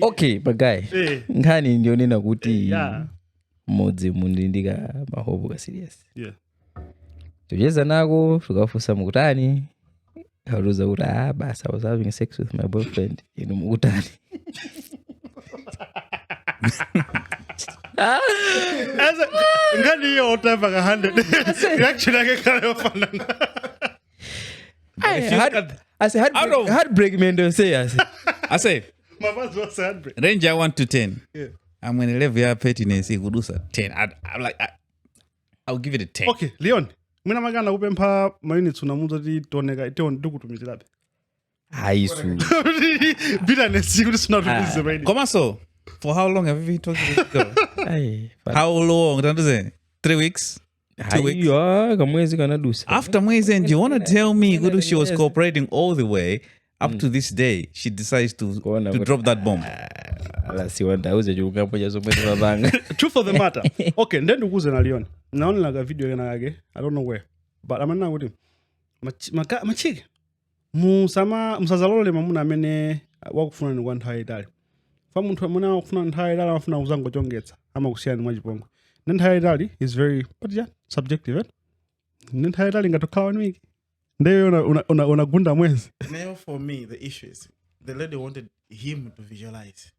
Okay, but guy. Ngani ndionena kuti modzi mundindika mahobo ka serious. Yeah. Tujeza nako tukafusa mukutani. Haruza kuti basa I was having sex with my boyfriend in mukutani. Ngani hiyo utapa 100. Actually akekala I said heartbreak man don't say I say my first was heartbreak. Range 1 to 10. Yeah. I'm going to level your pettiness ikudusa 10. I'm like I'll give it a 10. Okay, Leon. Mina magana upempa mayunits unamuza di toneka ite ndukutumizilabe. Haisu. Bitterness you just not release right. Come on, so for how long have you been talking to this girl? How long? Don't say 3 weeks? 2 weeks? Mwezi kana dusa. After mwezi, and you want to tell me Gugu, she was cooperating all the way up to this day. She decides to drop that bomb. Truth of the matter. Okay, then ukuze na Leon. Naona laga video yana yake. I don't know where. But I'm not with him. Machiki. Musazalole mamuna amene wakufuna ni kwanthawi itali. Fa munthu amene wakufuna nthawi itali amafuna uzango chongetsa ama kusiyana mwachipongo. Nthawi itali is very subjective. Nthawi itali ngatokhawa wiki. Ndeyo unagunda mwezi. Now for me the issue is the lady wanted him to visualize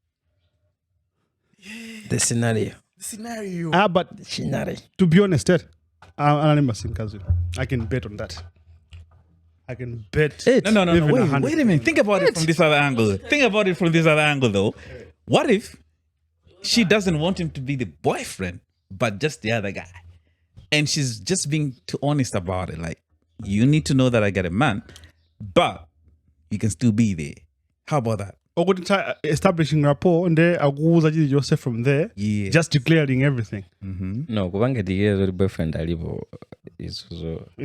the scenario. But to be honest, I can bet on that. I can bet. No. Wait a minute. Think about it from this other angle. Though. What if she doesn't want him to be the boyfriend, but just the other guy? And she's just being too honest about it. Like, you need to know that I got a man, but you can still be there. How about that? Or good establishing rapport and there yourself from there. Yeah. Just declaring everything. Mm-hmm. No, kubanga the boyfriend alivo is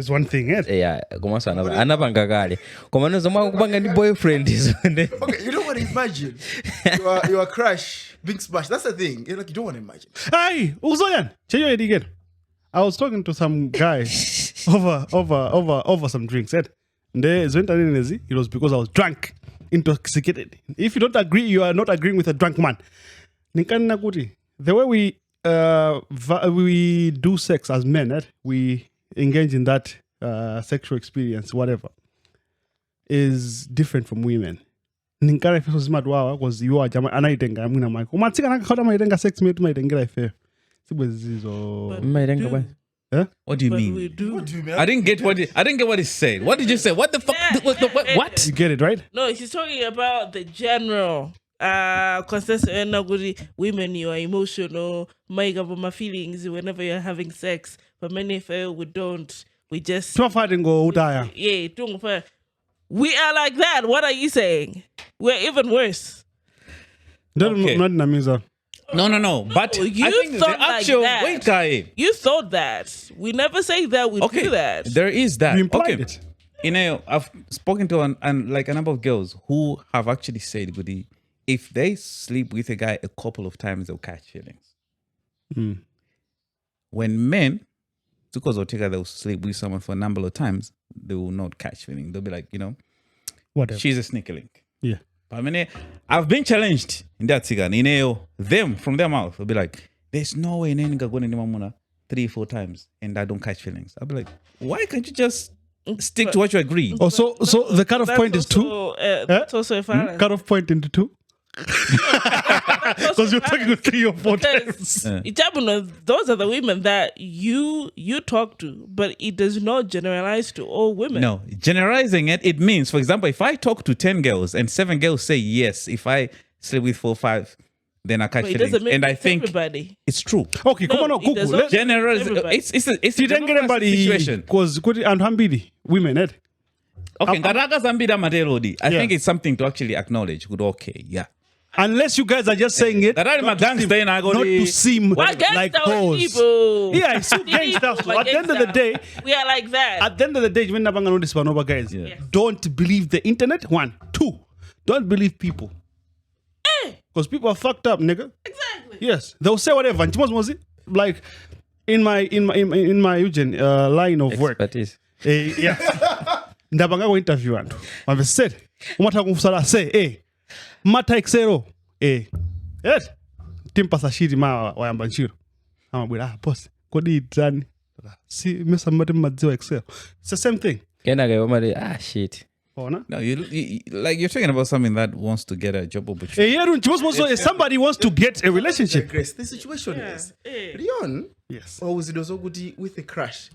one thing, eh? Yeah, kumasa anabanga kale. Komano zoma kubanga ni boyfriend is. Okay, you don't want to imagine your crush being smashed. That's the thing. You're like, you don't want to imagine. Hey, uzoyan. Cheyo again. I was talking to some guy over some drinks. It was because I was drunk, intoxicated. If you don't agree, you are not agreeing with a drunk man. The way we do sex as men, we engage in that sexual experience, whatever, is different from women. Because you are sex mate What do you mean? I didn't get what he said. What did you say? What the fuck? What? You get it, right? No, he's talking about the general women, you are emotional, my feelings whenever you're having sex. But many we don't. We just We are like that. What are you saying? We're even worse. Okay. No. But you I think thought the actual like that. wait, guy. You thought that. We never say that we do that. There is that. You implied it. You know, I've spoken to like a number of girls who have actually said, Goody, if they sleep with a guy a couple of times, they'll catch feelings. Mm. When men, because they'll sleep with someone for a number of times, they will not catch feelings. They'll be like, whatever. She's a sneaky link. Yeah. But I mean, I've been challenged in that cigar. Them from their mouth will be like, "There's no way nigga going to Mamuna 3-4 times and I don't catch feelings." I'll be like, "Why can't you just stick to what you agree?" Oh, so the cutoff point is 2. That's also a fact. Cutoff point into 2. Because you're talking with 3 or 4 times. Those are the women that you talk to, but it does not generalize to all women. No, generalizing it means, for example, if I talk to 10 girls and 7 girls say yes, if I sleep with 4 or 5, then I catch feelings. And I think everybody. It's true. Okay, come on, Google. Generalize. It's a situation. Because and Hambidi, women, eh? Okay, I think it's something to actually acknowledge. Good, okay, yeah. Unless you guys are just saying it not to seem like hoes. Yeah, it's so gangster. So at the end of the day, we are like that. At the end of the day, guys, don't believe the internet. 1, 2, don't believe people. Because people are fucked up, nigga. Exactly. Yes, they'll say whatever. Like in my Eugene line of work. Yeah. Ndabanga interview and I've said, say, mata exero Yes. Timpasa shiri ma wayamba nchiro. Amabwira boss. Kodi idzani. See mesa mati madziwa Excel. It's the same thing. Kena ga mari shit. Oh, no? No, you like you're talking about something that wants to get a job opportunity. Somebody wants to get a relationship. Grace, the situation is Leon. Yes. Or was it also good with a crush?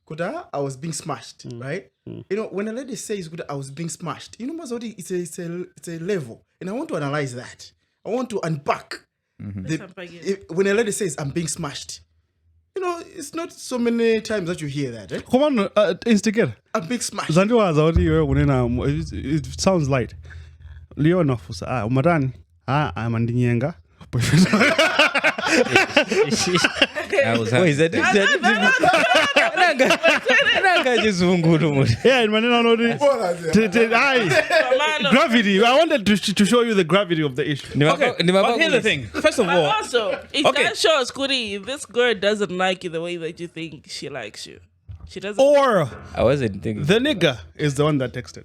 Kuda, I was being smashed, right? You know, when a lady says good, I was being smashed. You know, Mazodi, it's a level, and I want to analyze that. I want to unpack. When a lady says I'm being smashed, you know, it's not so many times that you hear that. Eh? Come on, instigate. I'm being smashed. It sounds light. Leon ofusa umarani amandinyenga. I was Wait, is that yeah, gravity. I wanted to show you the gravity of the issue. Okay, but here's the thing. First of all, Also, if that shows, Kuri, if this girl doesn't like you the way that you think she likes you, she doesn't. Or I wasn't thinking. the nigga is the one that texted.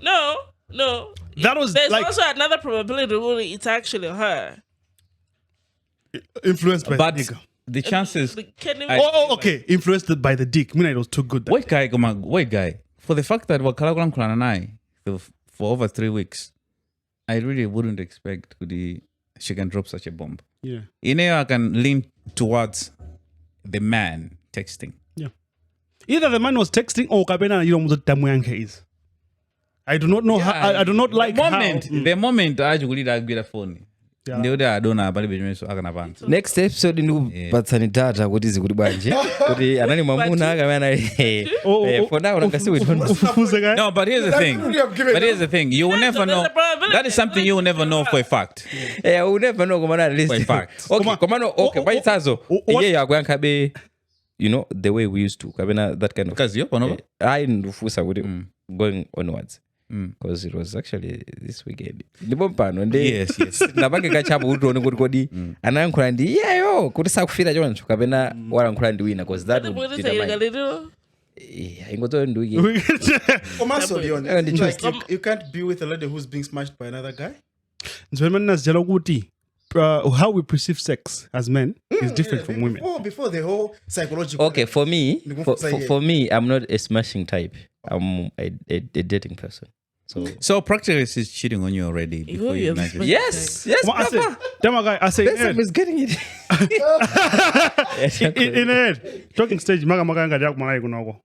No. That was There's like also another probability. Really, it's actually her. influenced by but the nigga. the chances. Okay. Influenced by the dick. I mean, it was too good. Wait, guy. For the fact that Wakalagulam Klananai for over 3 weeks, I really wouldn't expect she can drop such a bomb. Yeah. In here, I can lean towards the man texting. Yeah. Either the man was texting or Kabena, you know, what Tamuyanke is. I do not know how. I do not like The moment I actually get a phone. Yeah. Next episode patsani data kuti zikuti bwanje kuti anani mwamuna kamana for now nakasi we don't No, but here's the thing. You will never know. That is something you will never know for a fact. we never know komana at least For a fact. okay komano okay by tsazo iye yakwanka be you know the way we used to kabena that kind of Because you know I ndufusa kuti going onwards because it was actually this weekend ndibompano yes nabange kachapo kuti one kuti kodi anayankhula ndi iyeyo kuti sakufira choncho kapena walankhula ndi wina because that would ingoto ndi wiki Also, Leon, like you can't be with a lady who's being smashed by another guy. How we perceive sex as men is different from women. Before the whole psychological. okay for me for me I'm not a smashing type. I'm a dating person. So practically she's cheating on you already before you met her. Yes, Papa. I say Bensam is getting it. in head talking stage maga yakumalayi kunoko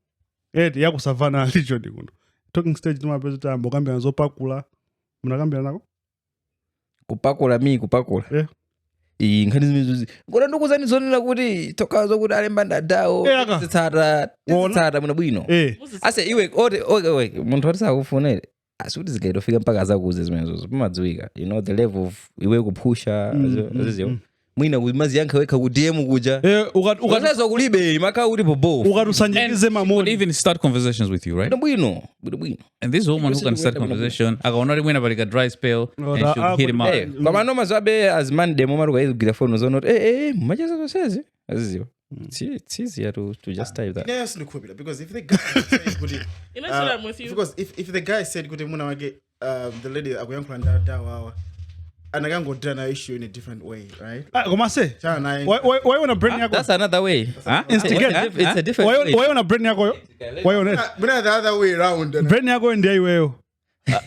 ed yakusavana lichodi kuno talking stage timapeza tambo kambira zopakula munakambira nako kupakula yeah nkhani zimizuzi ngoda ndikuzani zonena kuti tokazo kuti alemba ndadawo tsata muno bwino ase iwe okay munthu oti sakufunere asikuti zikaitofika mpaka azakuze zimenezozo pamadziwika you know the level of iwe kuphusha aziziyo mwina kumazi yankhe wekha ku DM kuja ukazazo kulibe maka uri bobo ukatusanjikize Would mamoni even start conversations with you, right? bwino And this woman who can start conversation, akaona rimwe na like a dry spell and she'll hit him up. kwa manoma zabe as man demo maruka izugira phone zonot macheza zosezi aziziyo it's easier to just type that. Yes, no problem. Because if the guy said, You know, so I'm with you. because if the guy said, the lady agoyankulanda and I can go down an issue in a different way, right? Goma say why you wanna bring yako That's another way. Huh? instigate It's a different way. why you wanna bring yako why you wanna But the other way around. bring yako ndiye iweyo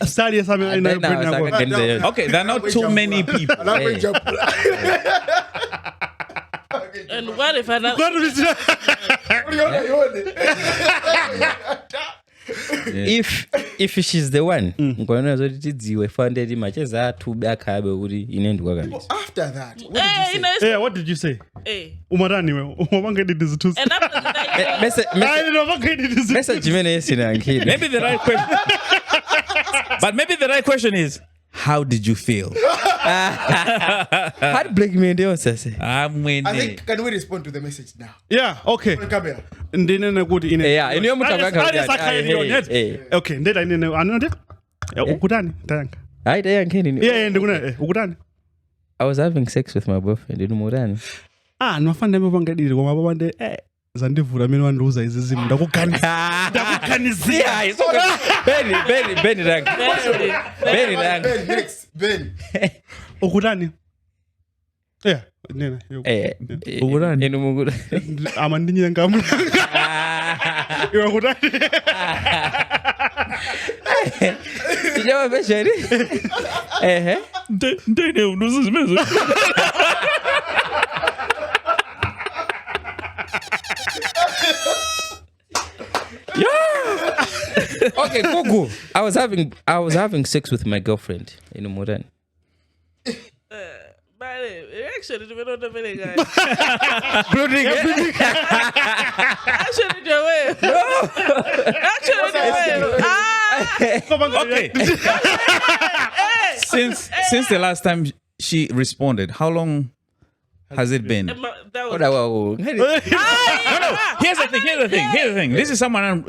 study something in Then bring now yako it's like Okay, there are not too many people. And what if another? if she's the one ngona zoti tidziwe funded macheza athu akhabe kuti ine ndikwakalisa After that, yeah what did you say umarani wewe umabangedi dizitu And after that, message imene sinankhile Maybe the right question. But maybe the right question is, how did you feel? heartbreak me ndio sasa I'm winning. I think, can we respond to the message now? yeah okay Camera. ndinene kuti ine yeah iniyo okay ndeta ine anonde ukutani tayanka hayi tayankheni yeah ndikuna ukutani I was having sex with my boyfriend ndimurani ndimafanda mapangediri koma papande zandivula mene wandiuza izi zimu ndakuganizia Benny rank Ben, next. Ben. Okutani. Yeah. Nena. Ugurani. Inu mugura. Amandinyi ngamula. Yo okutani. Sijama peshari. Ndene unduzimezo. Okay, Gugu. I was having sex with my girlfriend in Umuran. Actually, we don't have any guys. Bloody Actually, the way. Actually, the way. Okay. Since the last time she responded, how long has it been? That was. No. Here's the thing. This is someone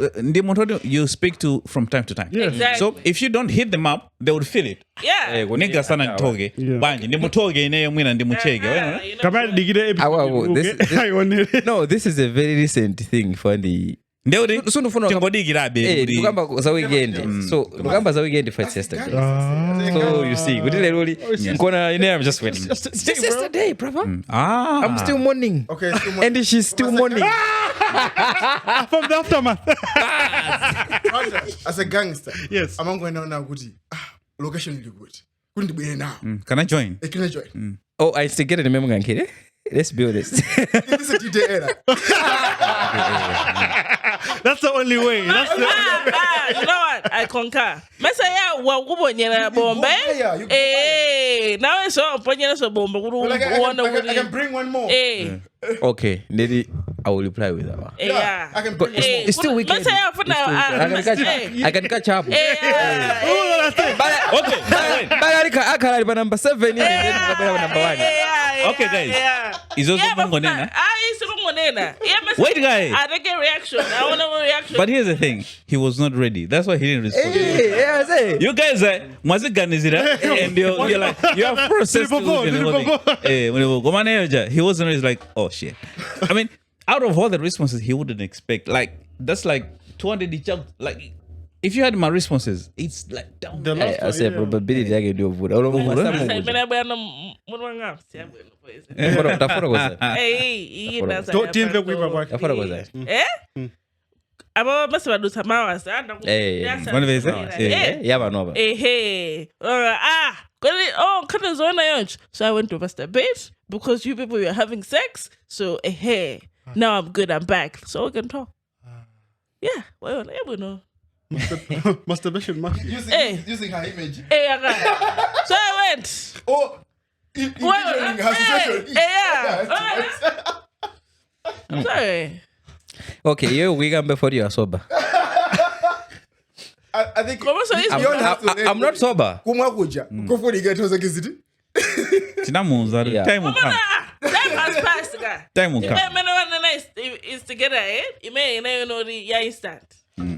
you speak to from time to time. Yeah. Exactly. So if you don't hit them up, they would feel it. Yeah. Nigga sana nitoge. Banje ndimutoge ine mwina ndimuchege. Kamala digide episode. No, this is a very recent thing for the. Soon for Nukamba za weekend. So Nukamba za weekend for yesterday. So you see, we didn't really. I'm just waiting. Just yesterday, brother. I'm still mourning. Okay, and she's still mourning. From the aftermath. As a gangster, yes. I'm going now good. Location is good. Couldn't be now. Can I join? Can I join? Oh, I still get it. Remember, kid. Let's be honest. This is a DJ era. That's the only way. You know what? I concur. Masaya wa gubo nyera bombe. Now it's all ponyera so bombe. I can bring one more. Okay, Diddy, I will reply with that one. Yeah, I can bring one more. It's still weekend. Masaya for now. I can catch up. Okay. But number 7 number 1. Okay, guys. Is also Mongonena? Wait, guys. I don't get reaction. I want a reaction. But here's the thing. He was not ready. That's why he didn't respond. You guys are and you're like, you have processed it. He wasn't really like, oh shit. I mean, out of all the responses he wouldn't expect, like that's like 200 each up. Like if you had my responses, it's like down there. I said probability I can do of Aba masa do samawa sa na kana zo na yonch. So I went to masturbate because you people were having sex. So now I'm good, I'm back. So we can talk. Yeah, well, we know. Masturbation Using her image. So I went. Oh, envisioning her situation. I'm sorry. Okay, you weekend before you are sober. I think I'm not sober. Time will come. Time has passed, guy. Time will come. Is together, you may know the instant.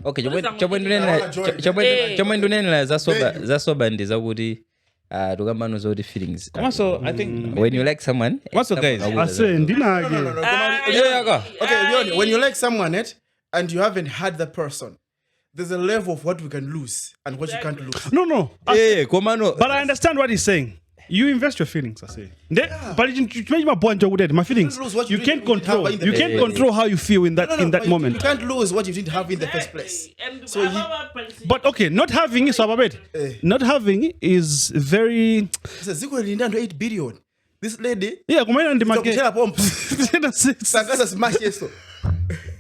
Okay, chomwendunenela zasoba ndi zakuti tukambano zoti feelings. So I think when you like someone, what's up, guys? I say ndina Okay, Leone, when you like someone and you haven't had the person, there's a level of what we can lose and what you can't lose. No. But I understand what he's saying. You invest your feelings, I say. But my feelings. You can't control. You can't control how you feel in that moment. You can't lose what you didn't have in the first place. So but okay, not having is not having is very. 8 billion. This lady. Yeah, come on, the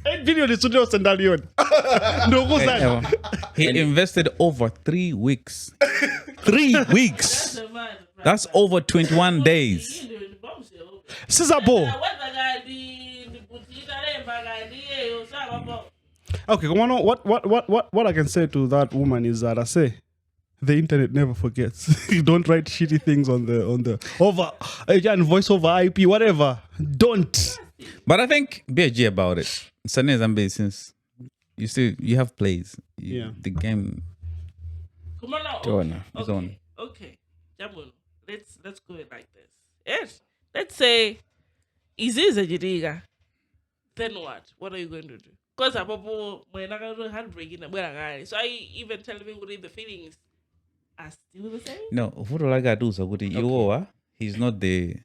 8 billion is today sandalion. He invested over 3 weeks. 3 weeks. That's over 21 days. Sizabo. Okay, come on. What I can say to that woman is that I say the internet never forgets. You don't write shitty things on the over voice over IP, whatever. Don't. But I think be a G about it. Since you have plays. The game. Come on. It's on. Okay. Let's go it like this. Yes. Let's say is a Jidiga. Then what? What are you going to do? Because I'm heartbreaking. So I even tell me what the feelings. are still the same. No, vuto lake adusa kuti iwowa he's not the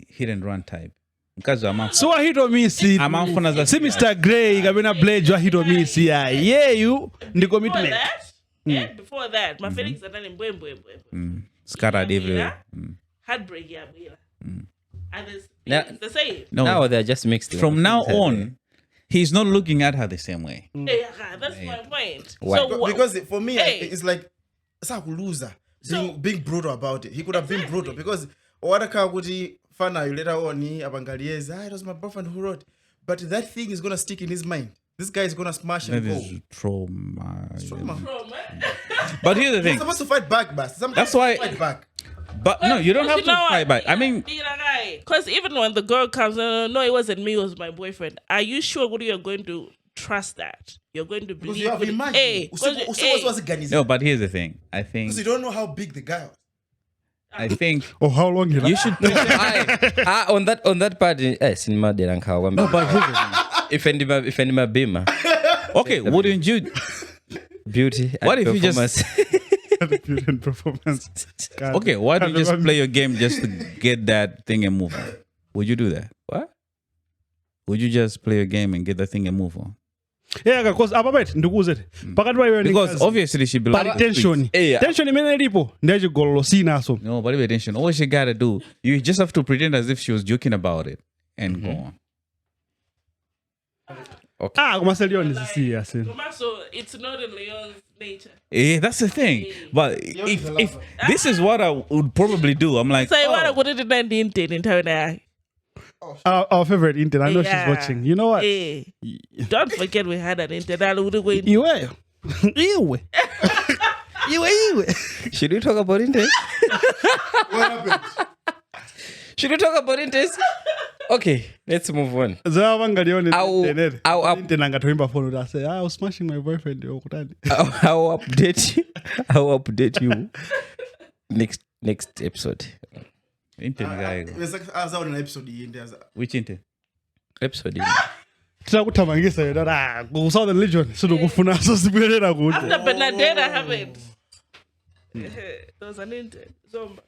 hit and run type. Mkazi wa So I hit or miss it. amamfuna za See Mr. Grey, kabena Blade, you hit or miss. Yeah, you the Before commitment. that, yeah, before that, my feelings are done in Mbumba. scattered everywhere. Heartbreak, yeah, and it's Now- the same. No, Now they're just mixed. from now on, he's not looking at her the same way. Yeah, that's my point. Why? So Because for me, Hey. it's like loser So- being brutal about it. He could have been brutal because what kuti fana you later on abangalieza, it was my boyfriend who wrote. But that thing is gonna stick in his mind. This guy is gonna smash and That go. is trauma. Trauma. bro, man. But here's the You're thing. supposed to fight back, boss. That's why- fight back. But no, you don't have to fight back. I mean, because even when the girl comes, no, it wasn't me, it was my boyfriend. Are you sure what you're going to trust that? You're going to Because believe you have what- imagined. Hey, because- no, but here's the thing. I think Because you don't know how big the guy was. Oh, how long you should On that part, cinema de rankawa. No, but if any bima okay, wouldn't you beauty. What and if you just- Beauty and performance. God. okay, why don't you just God. play your game just to get that thing and move on? Would you do that? What? Would you just play your game and get that thing and move on? Yeah, because ababet ndikuze pakati pa iwe Because obviously she belongs but to the tension streets. Yeah. tension imene ilipo ndiyachigololo sinaso. No, but pay attention. All she gotta do, you just have to pretend as if she was joking about it and go on. Koma Leon is serious. So it's not in Leon's nature. That's the thing. But if this is what I would probably do, I'm like, So I want to oh, put it in the in town. Our favorite intern. I know she's watching. You know what? Hey, don't forget we had an internal. Iwe. Should we talk about it? What happened? Should we talk about it? Okay, let's move on. Zawanga Leon is I'll- I'll- intern angatoimba phone I say I was smashing my boyfriend okutani. I'll update you next episode. intern guy. As an episode, there's Which intern? Episode. Tirakuthamangisa yona ku Southern Legion sidokufuna so sibuyelera kuti. After Bernadette happened, there was an intern. Zomba.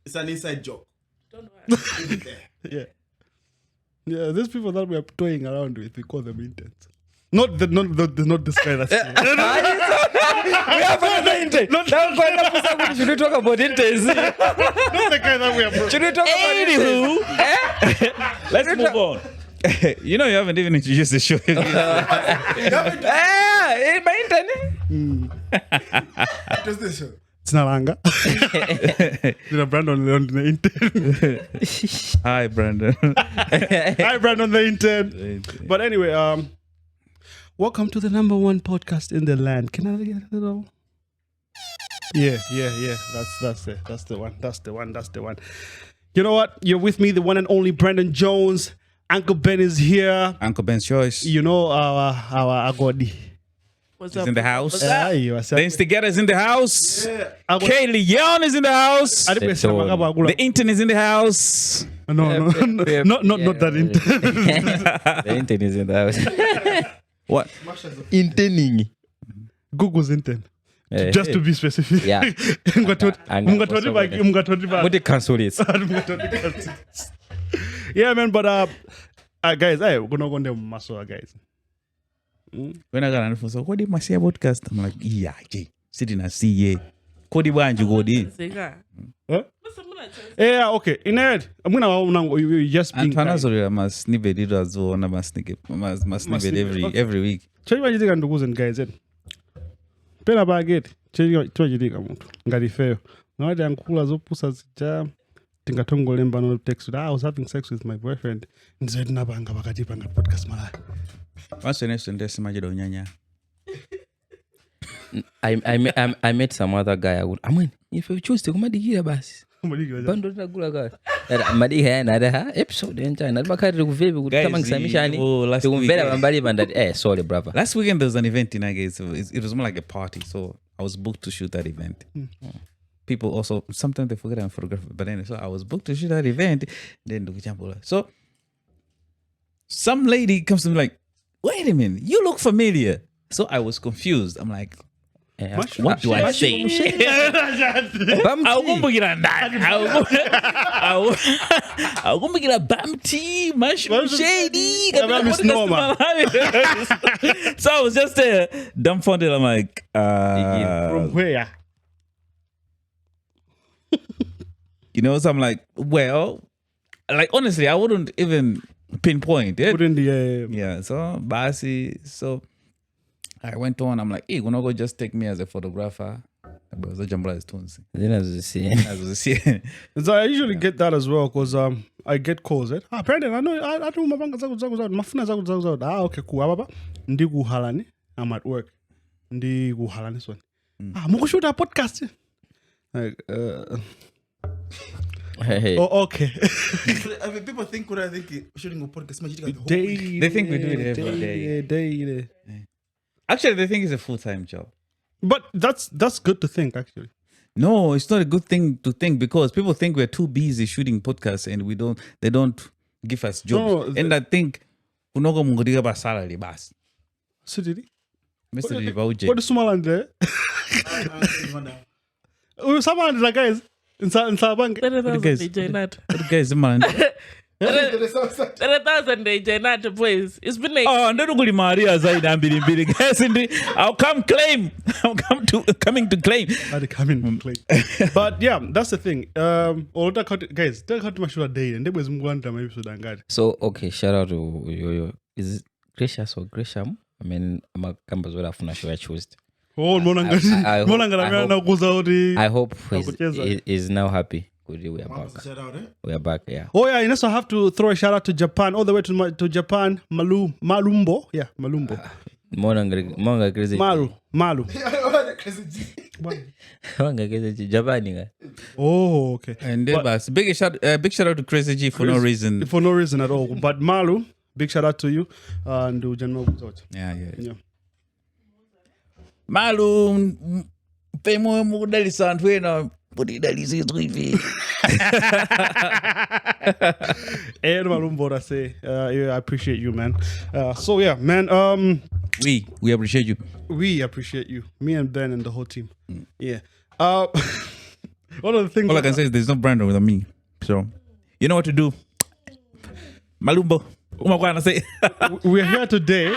it's an inside joke. Don't worry. Leave it there. Yeah. Yeah, these people that we are toying around with, we call them interns. Not this guy that's We have another intern. Should we talk about interns? not the guy that we are Should we talk about interns? Let's move on. You know, you haven't even introduced the show. My intern. What was this show? Sinalanga. Dina Brandon on the intern. Hi, Brandon. Hi, Brandon the intern. But anyway, welcome to the #1 podcast in the land. Can I get a little? Yeah. That's the one. You know what? You're with me, the one and only Brandon Jones. Uncle Ben is here. Uncle Ben's choice. You know our Agodi. What's He's up? in the house. What's up? The instigator is in the house. Agodi. Kaylee Young is in the house. The intern is in the house. No, not that intern. The intern is in the house. What? Interning. Gugu's intern. Just to be specific. Yeah. What the cancel is. Yeah, man, but guys, we're gonna go on muscle, guys. When I got on the phone, so what did my say podcast? I'm like, yeah, sitting and see ye. Kodi banju kodi. Huh? Yeah, okay. In it, I'm gonna you just being Antwana kind. zori must snippet it as well. Must snippet every week. Change what you think and do guys. Pela baget. Change what you think muntu. Ngadi fair. Now they ankula zopusa zija. Tingatongo lemba no text. I was having sex with my boyfriend. Nzedi nabanga bakati panga Podcastmalawi. What's the next one? There's some nyanya. I met some other guy. I mean, if you choose to come here, basi. Bando tunagula guys. Madi haya na daha episode enja na bakari kuvivi kutama ngisamishani. Tukumvela bambali banda sorry brother. Last weekend there was an event in Agate. It was more like a party, so I was booked to shoot that event. People also sometimes they forget I'm a photographer, but anyway, so I was booked to shoot that event. Then so some lady comes to me like, wait a minute, you look familiar. So I was confused. I'm like, What do I say? Akumbukira ndani? Akumbukira Bamti, mushroom shady. So I was just dumbfounded. I'm like, From where? you know, so I'm like, well, like honestly, I wouldn't even pinpoint it. Put in the Yeah, so Basi, so I went on. I'm like, hey, gonna go just take me as a photographer. But the Jambla is Tunsi. So I usually get that as well because I get calls. Right? Brandon, I know I do my bank zagu. Okay, cool. Ababa, ndi kuhalani. I'm at work. Ndi kuhalani this one. Mugo shoot a podcast. Like, Hey. Oh, okay. I mean, people think what I think shooting a podcast. They think we do it every day. Actually, they think it's a full-time job. But that's good to think, actually. No, it's not a good thing to think because people think we're too busy shooting podcasts and they don't give us jobs. And I think unogo mungodiga ba salary bas. So did he? Mr. Dibauje. What is Sumaland there? Someone like guys in Sabank. 30,000 they Janata please. It's been like oh, ndokuli Maria zaida mbili guys I'll coming to claim. I'll come in claim. But yeah, that's the thing. Guys, don't cut my shoulder day and there was Mwanda maybe so So okay, shout out to Yo. Is it Gracious or Gresham? I mean, I'm a campus where I've show I chose. Oh, I hope he's now happy. We are back. We are back, yeah. Oh yeah, you also have to throw a shout out to Japan, all the way to Japan. Malumbo. Yeah, Malumbo. Monga crazy. Malu. Japan. Oh, okay. And big shout out to Crazy G for no reason. For no reason at all. But Malu, big shout out to you and to General. Yeah. Malu, pemo mudali santwena. And Malumbo, I say, I appreciate you, man. So yeah, man. We appreciate you. We appreciate you. Me and Ben and the whole team. Yeah. One of the things. All I can say is there's no Brandon without me. So you know what to do. Malumbo. We're here today.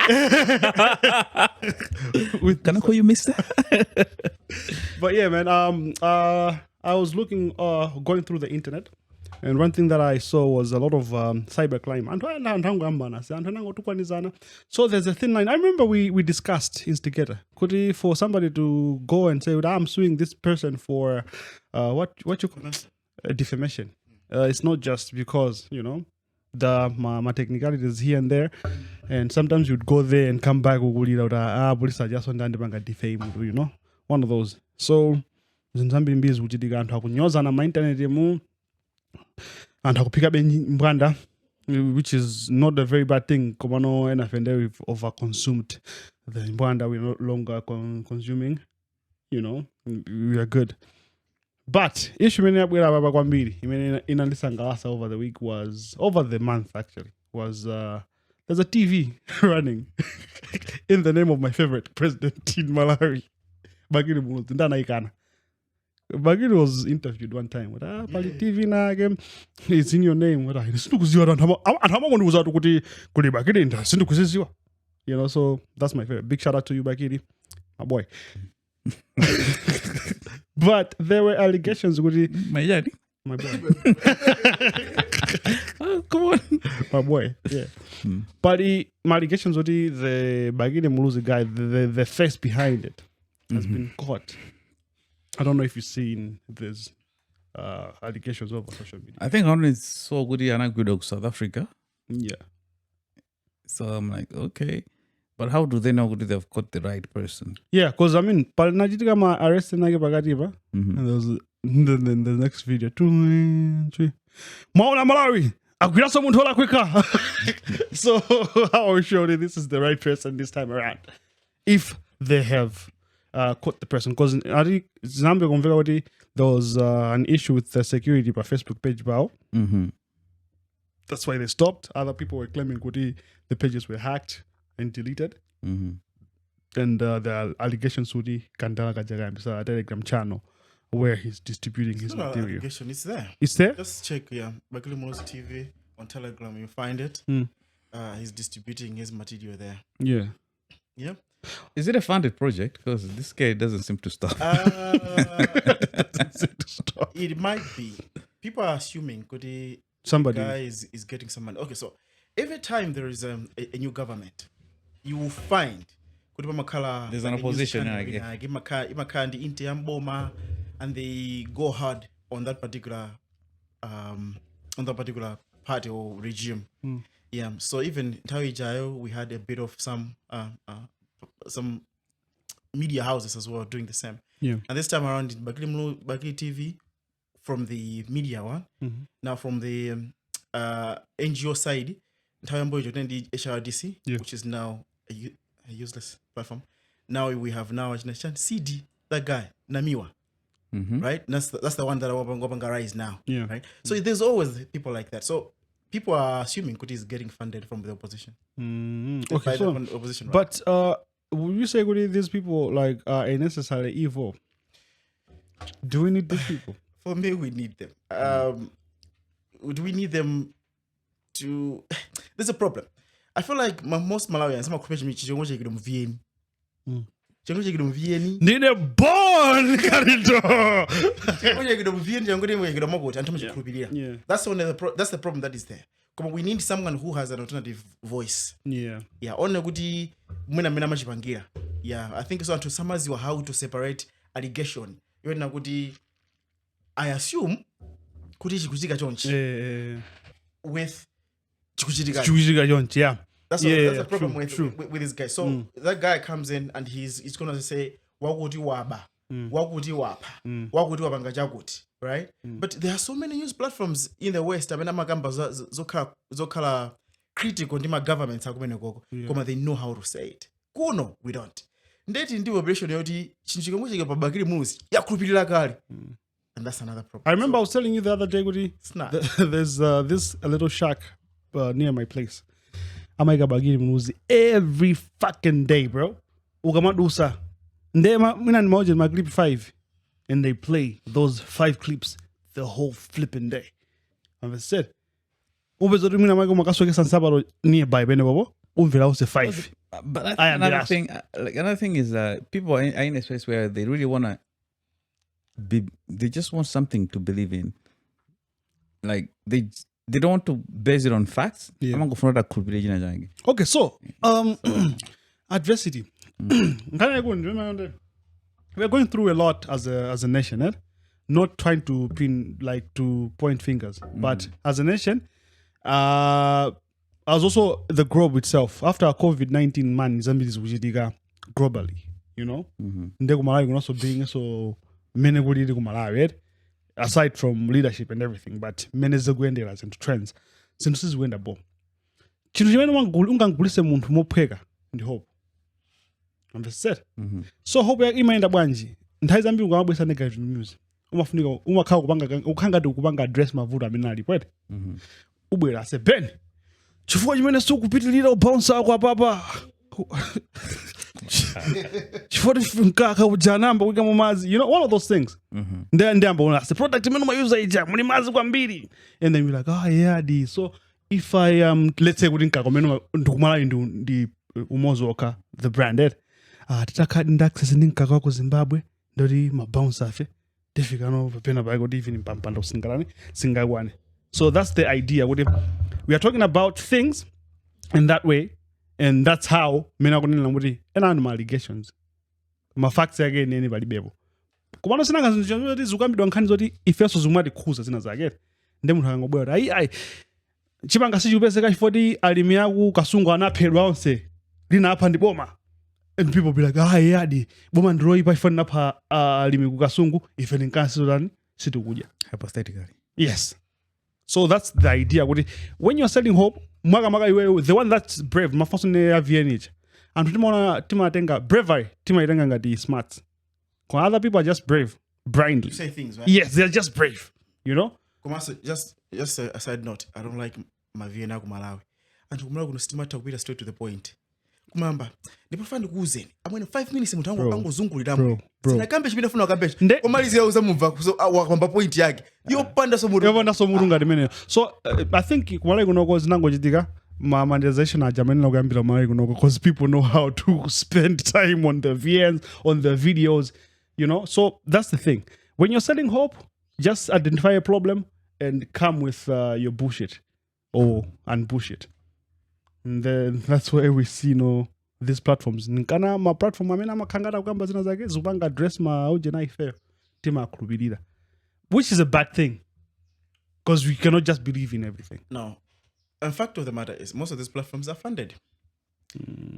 Can I call you Mista? But yeah, man. I was looking, going through the internet, and one thing that I saw was a lot of cybercrime. So there's a thin line. I remember we discussed instigator. Could he, for somebody to go and say, I'm suing this person for what you call it? Defamation. It's not just because, you know, my technicalities here and there, and sometimes you'd go there and come back with police are just on the defame, you know, one of those. So Zambia mbizi kuchitika anthu akunyoza na internet mu anthu akupika mbwanda, which is not a very bad thing. Komano and we've over consumed the mbwanda, we're no longer consuming, you know, we are good. But issue many baba kwambiri inalisangalasa over the week was over the month actually was there's a TV running in the name of my favorite president in Malawi. Bakili Muluzi ndana ikana. Bakili was interviewed one time with Pali TV na again it's in your name what I sindukuziwa antama ngonuza kuti Bakili nda sindukuziwa. You know, so that's my favorite. Big shout out to you, Bakili, my boy. But there were allegations with my daddy. My boy. Oh, come on. My boy, yeah. But my allegations with the Bakili Muluzi guy, the face behind it has been caught. I don't know if you've seen these allegations over social media. I think I only saw Goody and Good of South Africa. Yeah. So I'm like, okay. But how do they know that they've caught the right person? Yeah, because I mean, Palnajitika ma arrested Nage Bagatiba. And there was the next video. 2, 3. Mauna Malawi! Akwira someone tola quicker. So how are we sure that this is the right person this time around? If they have caught the person. Because I think Zambia there was an issue with the security by Facebook page bao. That's why they stopped. Other people were claiming the pages were hacked and deleted. and there are allegations with the Kandala Kajaga, a Telegram channel where he's distributing his material. Allegation. It's there. It's there? Just check, Bakili Muluzi TV on Telegram. You find it. He's distributing his material there. Yeah. Yeah. Is it a funded project? Because this guy doesn't seem to stop. It might be. People are assuming somebody guy is getting some money. Okay, so every time there is a new government, you will find there's an opposition. And they go hard on that particular party or regime. Yeah. So even Tawi Jayo, we had a bit of some media houses as well doing the same. Yeah. And this time around, Bakili TV from the media one. Now from the NGO side, Tawi Mboyo the HRDC, which is now a useless platform. Now we have CD, that guy, Namiwa. Right? That's the one that Wabangara is now. Yeah. Right? So there's always people like that. So people are assuming Kuti is getting funded from the opposition. Okay, so, opposition, right? But would you say Kuti, these people like are necessarily evil? Do we need these people? For me, we need them. Do we need them to? There's a problem. I feel like most Malawians, some occupation me VN. Need a born Cardinal. Yeah. That's the problem that is there. We need someone who has an alternative voice. Yeah. Yeah. Yeah. I think so to summarize how to separate allegation. I assume with yeah. That's the problem with this guy. So that guy comes in and he's gonna say right? But there are so many news platforms in the West. I mean, zokala critical on the government. They know how to say it. No, we don't. And that's another problem. I remember I was telling you the other day, there's this a little shack near my place. Muluzi every fucking day, bro. Ugamadusa. My clip 5. And they play those 5 clips the whole flipping day. And I said, nearby, say 5. But another thing, another thing is people are in a space where they really want to be, they just want something to believe in. Like they don't want to base it on facts. Yeah. Okay, so adversity. We are going through a lot as a nation, eh? Not trying to point fingers, but as a nation, as also the globe itself. After COVID-19, man, Zambia is globally, you know. Malawi also being so many Malawi, aside from leadership and everything, but many zagwenderas and trends. Since this went above, the hope. Understood? So hope imaenda bwanji nthawi zambiri ukamabwesa negative news umafunika umakhala ukanga kupanga address mavuto amene ali kwete ubwera ase ben chifukwa chimene sikupitilira ubounce ako apapa chifukwa nkaka ujanamba kuika mu mazi, you know, all of those things. Ndiyamba una the product imene umayuza ija muli mazi kwambiri, and then you're like, oh yeah, so if I let's say kuti nkaka umene ndikumala ndi umozoka the branded titaka ndaccess ndi nkaka wako Zimbabwe ndoti mabounce afe tifika no pena pa kuti even mpampanda singakwane. So that's the idea. We are talking about things in that way, and that's how mena kunena kuti ena allegations ma facts again anybody bebo kumano sinanga zinthu zikambidwa nkhani zoti ifeso zimwe tikhuza zina zake ndi munthu akangobwera ai chipanga sichipezeka chifoti alimi aku kasungu anaphedwa onse lina apa ndi boma, and people be like yadi boma ndiroipa ifani napha alimi ku kasungu ife ninkansi zotani sitikudya hypothetically. Yes. So that's the idea. When you're selling hope, the one that's brave, mafasone VNH. And tima tenga bravery, tima itenga ngati smart. Other people are just brave, blindly. You say things, right? Yes, they're just brave. You know? Just a side note, I don't like my VNH Malawi. And kumala kuno stima takupita straight to the point. kumamba ndipofana ndikuuzeni amwene 5 minutes munthu angozunguliramo bro. sinakambe chimene funa wakambe komalizira uzamumva wakwamba point yake yopanda so mutu ngati meneyo. So I think kumalawi kunoko zinangochitika monetization ajamenera kuyambira kumalawi kunoko because people know how to spend time on the VNs, on the videos, you know. So that's the thing. When you're selling hope, just identify a problem and come with your bullshit or unbullshit. And then that's where we see, these platforms. Nkana ma platform amena makangata kukamba zina zake zupanga dress ma uje na ife tima akulubirira. Which is a bad thing. Because we cannot just believe in everything. No. And fact of the matter is most of these platforms are funded.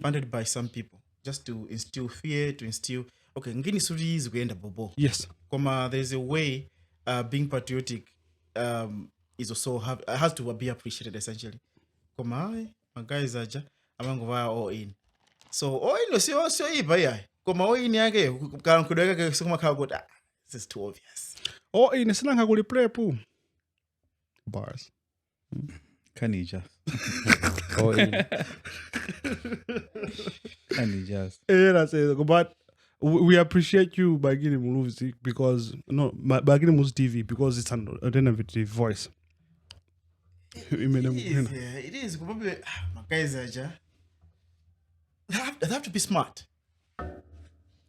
Funded by some people. Just to instill fear, to instill ngini suri zikuenda bobo. Yes. There's a way being patriotic is also has to be appreciated essentially. My guys aja amangova all in. So all in sio iba ya. All in yake kudweka soma kagoda. This is too obvious. All in silanga kuli play pu. Bars. Can you just? All in. Can you just? Yeah, that's it. But we appreciate you, Bakili Muluzi, because Bakili Muluzi TV, because it's an alternative voice. It is. Probably, my guys are they have to be smart.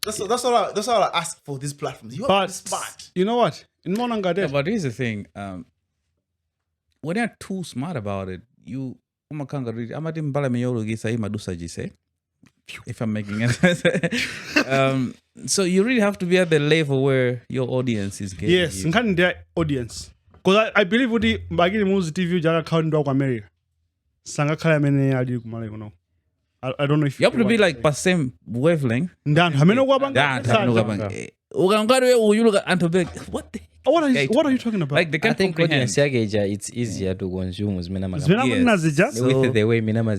That's all I ask for these platforms. You have to be smart. You know what? In Yeah, but here's the thing. When you're too smart about it, if I'm making it. So you really have to be at the level where your audience is getting. Yes, in their audience. Because I believe with the Bakili Muluzi TV jaga count to America. Sanga kaya mene adi kumale kuno. I don't know if you have to be like the same wavelength. Dan hameno kwa banga. What are you talking about? Like they can't I think comprehend. it's easier to consume with the way minama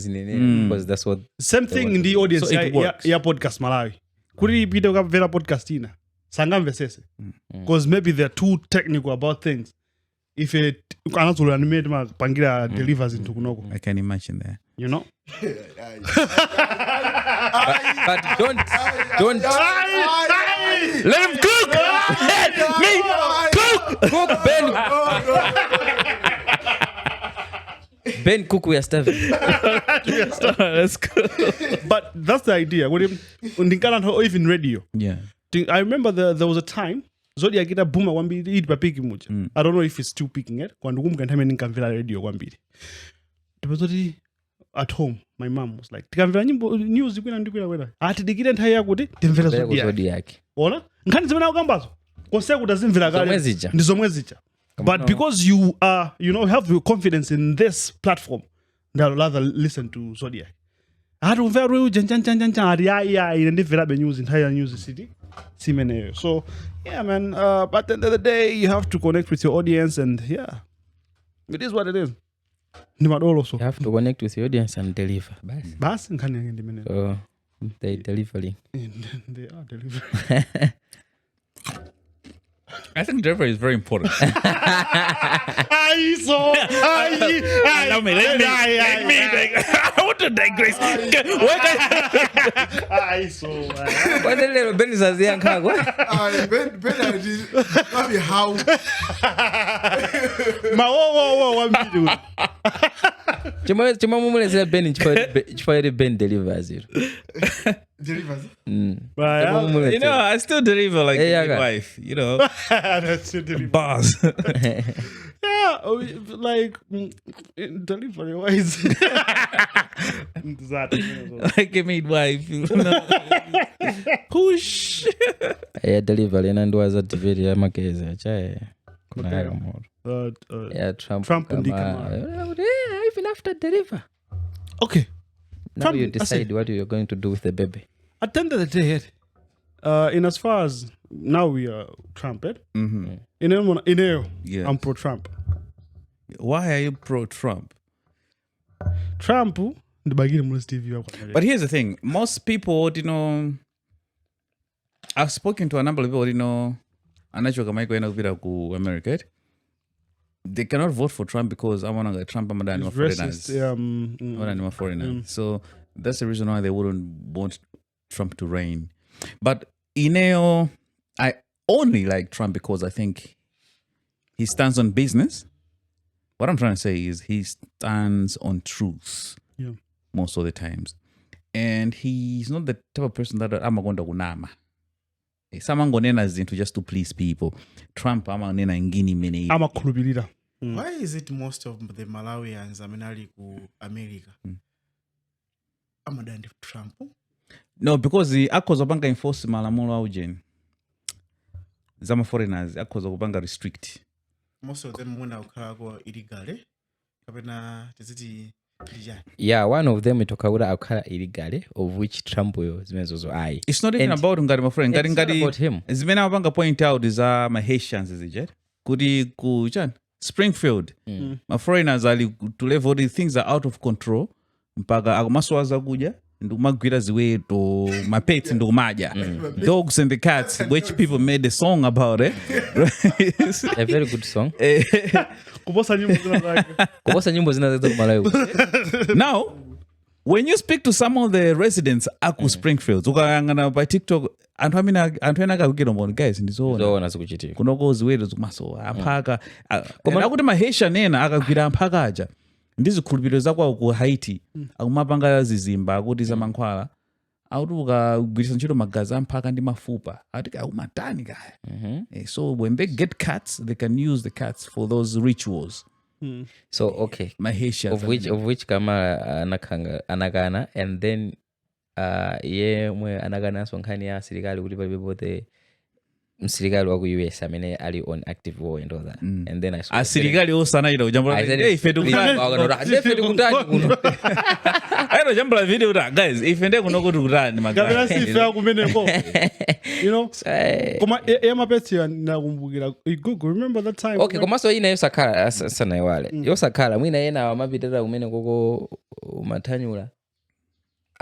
because that's what same thing in the audience. So it works. Yeah, Podcastmalawi. Kuri video ka vera podcastina. Sangamve sese. Because maybe they're too technical about things. If it kanazulu animate ma pangira delivers into kunoko. I can imagine that. You know? but don't Let him cook! Let me cook Ben. Ben cook we are starving. That's cool. But that's the idea. When even radio. Yeah. I remember there was a time Zodi akita buma kwambiri eat papiki mucha. I don't know if it's still picking it. Kwa ndugu mkantame nikamvila radio kwambiri. Tupazoti at home, my mom was like, tikamvila nyimbo news kwina ndikwina. Ati dikire nthawi yakuti timvela Zodi yake. Ona? Nkhani zimene ukambazo. Konse kutazimvela kale. Ndizomwe zicha. But because you are, have your confidence in this platform, they'll rather listen to Zodiac. I don't very news entire news city. So yeah, man. But at the end of the day, you have to connect with your audience, and yeah, it is what it is. You have to connect with your audience and deliver. So they're delivering. They are delivering. I think delivery is very important. Let me. I want to digress. What the little Ben is as young cargo? Ben, how? Chima Ben Ben delivers it. Delivers. I still deliver like my wife. That's still boss. Yeah, like delivery wise. Like a midwife. Push. Yeah, delivery and was at the video makeza. Yeah, Trump and Kamala. Even after deliver. Okay. Now you decide what you're going to do with the baby. At the end of the day, in as far as now we are Trump, Mm-hmm. I'm pro-Trump. Why are you pro-Trump? Trump, the Bakili Muluzi TV. But here's the thing. Most people, I've spoken to a number of people, America. They cannot vote for Trump because I want to get Trump. I'm a foreigner. So That's the reason why they wouldn't want Trump to reign. But Ineo, I only like Trump because I think he stands on business. What I'm trying to say is he stands on truth most of the times. And he's not the type of person that amagonda kunama. Samangonena zinto just to please people. Trump amanena ngini mene. Amakhulupirira. Why is it most of the Malawians amenali ku America? Amadandi Trump? No, because the akhoza banga enforce malamulo aujeni. Zama foreigners akhoza kubanga restrict. Most of them wenda ukhala ko illegal. Kapena tiziti yeah, one of them itokaura akhala illegal, of which Trump zimezozo aye. It's not even about ngari, my friend. It's not about him. Zimena abanga point out is my Haitians is it? Kudi ku Springfield. My foreigners ali to level the things are out of control. Mpaga amaswaza kuja ndumagwira ziweto my pets ndumaja. Dogs and the cats, which people made a song about it. A very good song. Now, when you speak to some of the residents aku Springfield, ukayangana by TikTok, antwena kakukira mbona guys ndizoona sikuchitika kunoko ziweto zikumaso aphaka akuti mahesha nena akagwira aphaka aja ndizikhulupiriro zakwawo ku Haiti akumapanga zizimba akuti zamankhwala akuti ukagwirisa ntchito magazi amphaka ndi mafupa akuti akumatani kaya. So when they get cats they can use the cats for those rituals. So okay, Mahisha of which Kamala anakana and then mwe anakana sonkhani ya sirikali kuti palibe msirikali wa ku US amene ali on active war and all that. And then I saw asirikali osana ilo jambo la ife tukutani kuno ayo jambo la video da guys ife ndeko nokuti kutani magana sifa kumeneko you know koma emapetsi nakumbukira Gugu, remember that time okay koma so ina yosakhala sana iwale yosakhala mwina yena amapitira kumene koko matanyula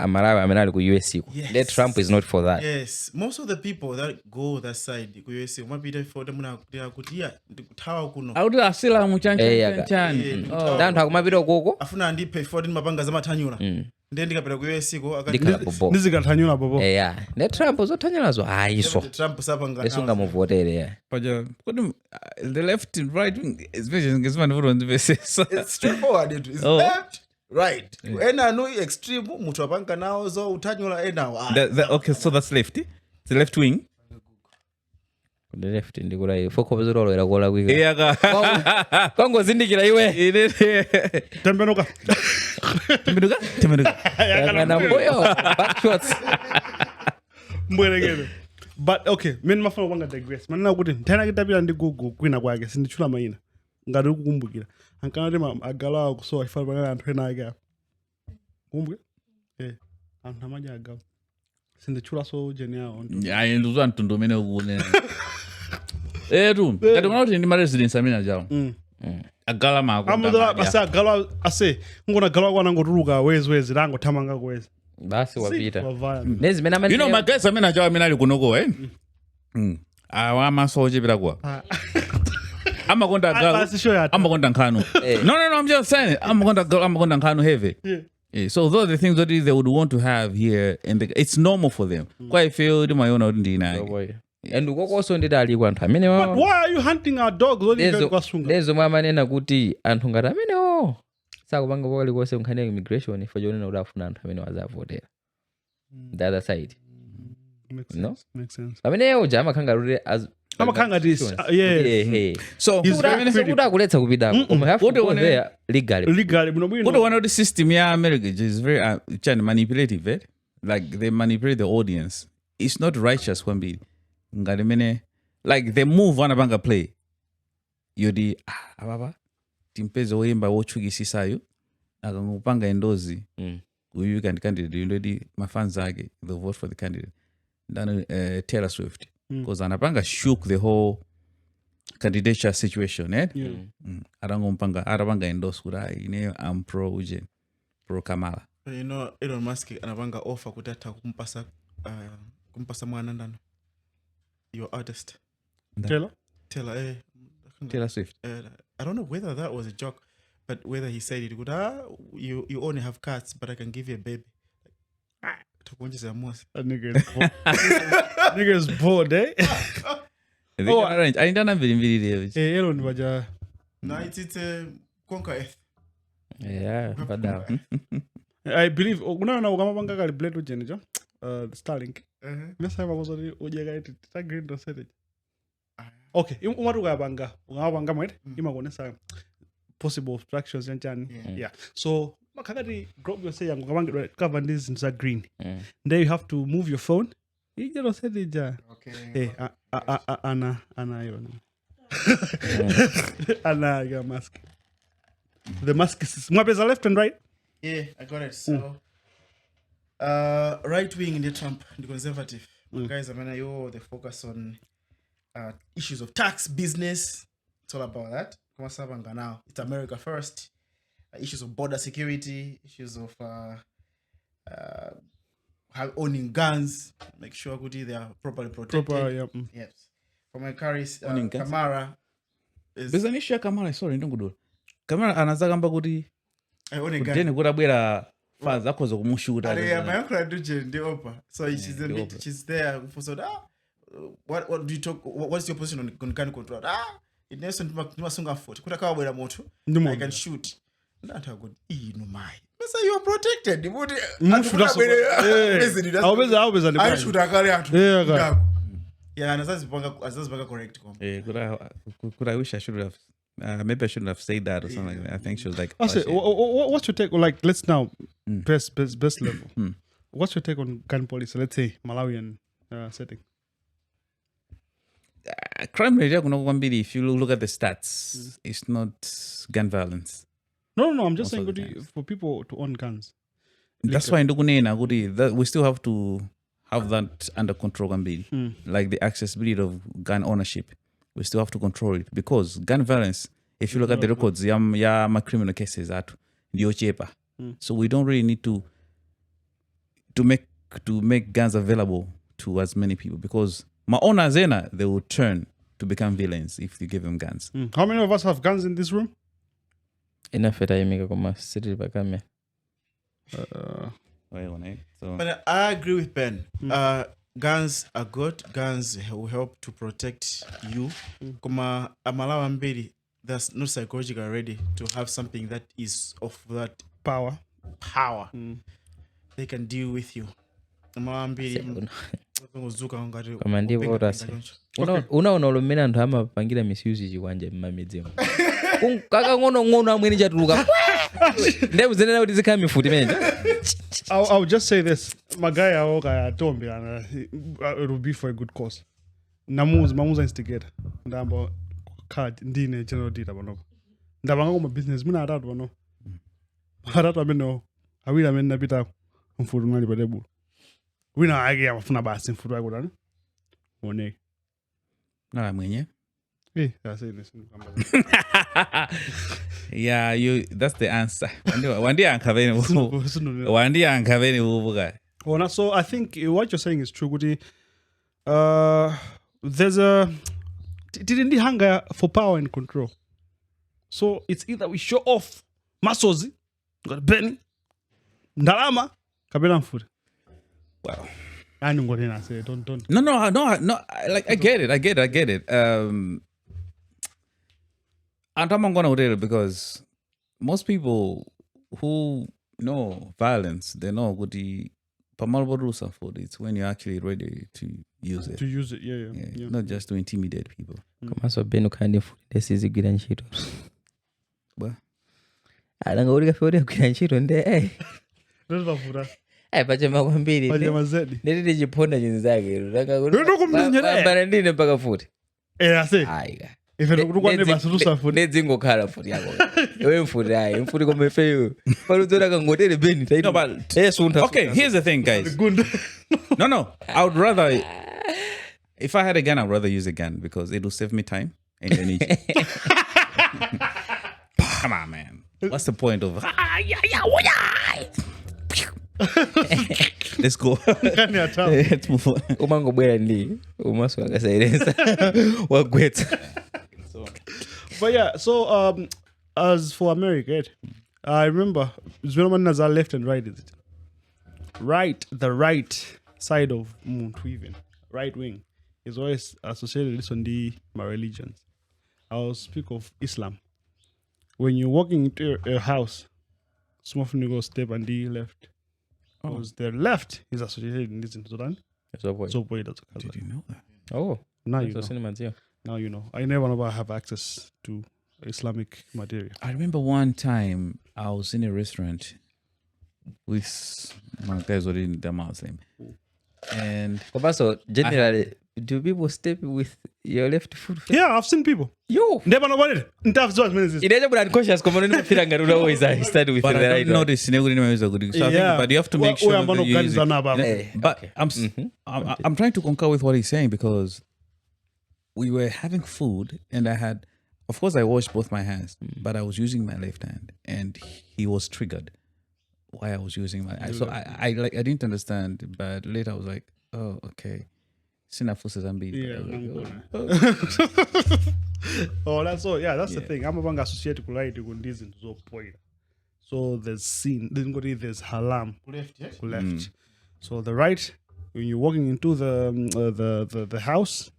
Malawi amenali ku US. That Trump is not for that. Yes, most of the people that go that side ku US mapita for them na kuti ndikuthawa kuno auti asila muchanchani dantu akumapita koko afuna ndipe for them mapanga za mathanyula ndiye ndikapita ku US ko ndizikathanyula bobo ne Trump zothanyulazo hayiso Trump sapanga esunga muvotere paja the left and right is ngizimani vulo ndivesesa it's straightforward it is left right. Ena no extreme mutu apanga nao zo utanyula ena okay, so that's left. The left wing. The left ndikula foko bezolo era kola kwika. Yaka. Kongo zindikira iwe. Tembenuka. Yana mboyo. Back shots. Mbwelegele. But okay, mimi mafuna kwanga digress. Manena kuti ntana kitapira ndi Gugu kwina kwake sindichula maina. Ngati ukukumbukira. Ankanati agala kusowa chifala pangana anthu ena ake kumbuke anthu amaja agawa sinditchula so jeni yawo ayi nduzwa mtundu umene ukune tu ngati kuti ndi residents amene ajawo agala makonda basi agala ase ngona agala kwana ngotuluka wezi langothamanga kwezi basi wapita nezi mena you know my guys amene ajawo amene ali kunoko awa masoje bila kwa amakonda nkhanu. No, I'm just saying amakonda nkhanu heavy. So those are the things that they would want to have here and it's normal for them. Kwa ifeo di mayona ndina. And ukoko ndidali kwa anthu amene But why are you hunting our dogs? Lezo mama nena kuti anthu ngati amene sakupanga kokali kose nkhani ya immigration ifo jonena kuti afuna anthu amene wazavotera. The other side. Makes sense. Amene jama khanga rule as amakanga this so kuda kuletsa kupita legally what one of the system ya America is very manipulative like they manipulate the audience. It's not righteous when be ngalimene like they move on abanga play yodi ababa timpezo oyimba wochukisisayo akangupanga endozi uyu candidate yodi mafans ake the vote for the candidate then Taylor Swift because anapanga shook the whole candidature situation arapanga endorse kura ine am pro Kamala. You know Elon Musk anapanga offer kutata kumpasa mwana ndano your artist Taylor Swift. I don't know whether that was a joke but whether he said it you only have cats but I can give you a baby. That nigga is bored, eh? Ainda mbili. Hello, Nwaja. No, it's conquer earth. Yeah, padao. I believe unaona ukamapanga kali blade ujeni jo Starlink mesa bakozo ujeka iti green do set okay umatu ukapanga mwete imakonesa possible obstructions yanjani yeah so makakati drop your say yangu kapanga cover these in green then you have to move your phone ijero set ija Okay. ana yona ana your mask the mask is mwapeza left and right. Yeah, I got it. So, right wing in the Trump, the conservative guys. I mean, they focus on issues of tax, business. It's all about that. Now, it's America first. Issues of border security, issues of owning guns. Make sure they are properly protected. Yes. For my carries, Kamala is. There's an issue Kamala. Sorry, don't go. Kamala anazagamba kuti. Then kurabwera fans zako zokumushuta. My uncle do the opera. So she's there for so what do you talk what's your position on gun control? It needs to masunga foot. Kutaka wabwera moto. I can shoot. Not a good no my. So you are protected. I should have yeah, and that's correct. I wish I should have maybe I shouldn't have said that or something like that. I think she was like, what's your take? Like, let's now best level. What's your take on gun policy? Let's say Malawian setting. Crime rate, if you look at the stats, it's not gun violence. No. I'm just saying for people to own guns. That's why we still have to have that under control. Like the accessibility of gun ownership. We still have to control it because gun violence, if you look at the records, my criminal cases are cheaper. So we don't really need to make guns available to as many people because my owners they will turn to become villains if you give them guns. How many of us have guns in this room? Enough that I make a city bakame. But I agree with Ben. Guns are good. Guns will help to protect you. Kuma Malawi mbili, that's not psychological ready to have something that is of that power. They can deal with you. Malawi mbili. Kama ndivyo rasi. Unaona ulomena ndo hama pangira misuse chiwanja mmamedzemo. Kaka ngono amweni chatuluka. Ndemu zenena kuti zikami futi menja. I'll just say this. My guy told me it will be for a good cause. Mamuza instigator. Ndamba card ndine general data bano. Ndabanga kuma business mina atatu bano. Atatu ameno. Awira amena pita mfudu nali padebu. Wina age amafuna basi mfudu wako dani. One. Na mwenye. I say this. Yeah, that's the answer. So I think what you're saying is true. There's didn't hunger for power and control. So it's either we show off muscles, got Benny, Ndalama, Kabela food. Wow. I know what I say. Don't. No. Like I get it. And I'm gonna do it because most people who know violence, they know what the Pamalborusa for it's when you're actually ready to use it. Yeah. Not just to intimidate people. Kama so beno kandi futhi sizigwira ntchito. Ba. Alanga uri kafe uri kugwira ntchito nde Ndozvavura. Pachema kwambiri. Pachema zedi. Ndiri chiponda chinhu zake. Ranga uri. Ndokumnyera. Bana ndine mpaka futhi. Ase. Aiga. Ifenokukwane basurusa futhi. Nedzingokhala futhi yako. Ewe mfuthi komefeyo. Paludzora kangotere beni taito. No, but okay, here's the thing, guys. No. I would rather if I had a gun, I'd rather use a gun because it will save me time and energy. Come on, man. What's the point of let's go. Let's move on. Umangobwera ndi umaswaka silence. Wagwetsa. But yeah, so as for America, I remember Zwelman Nazar left and right, is it? the right side of Muntu even, right wing, is always associated with my religions. I'll speak of Islam. When you're walking into a house, some of you go step and the left. Because the left is associated in this in Sudan. Did you know that? Oh, Now you know. cinemas, yeah. Now you know. I never know I have access to Islamic material. I remember one time I was in a restaurant with my guys were in the Muslim. And So generally, do people step with your left foot? Yeah, I've seen people. Yo! Never know about it. Inaja but unconscious kama nini feel ngaro always I start with but the I right don't one. notice so I think, but you have to make sure that you use it. But I'm trying to concur with what he's saying because we were having food and of course I washed both my hands, but I was using my left hand and he was triggered why I was using my so I didn't understand, but later I was like, oh, okay. Oh, that's all. Yeah, that's the thing. I'm about associated with this in point. So there's sin. There's halam left. So the right, when you're walking into the house,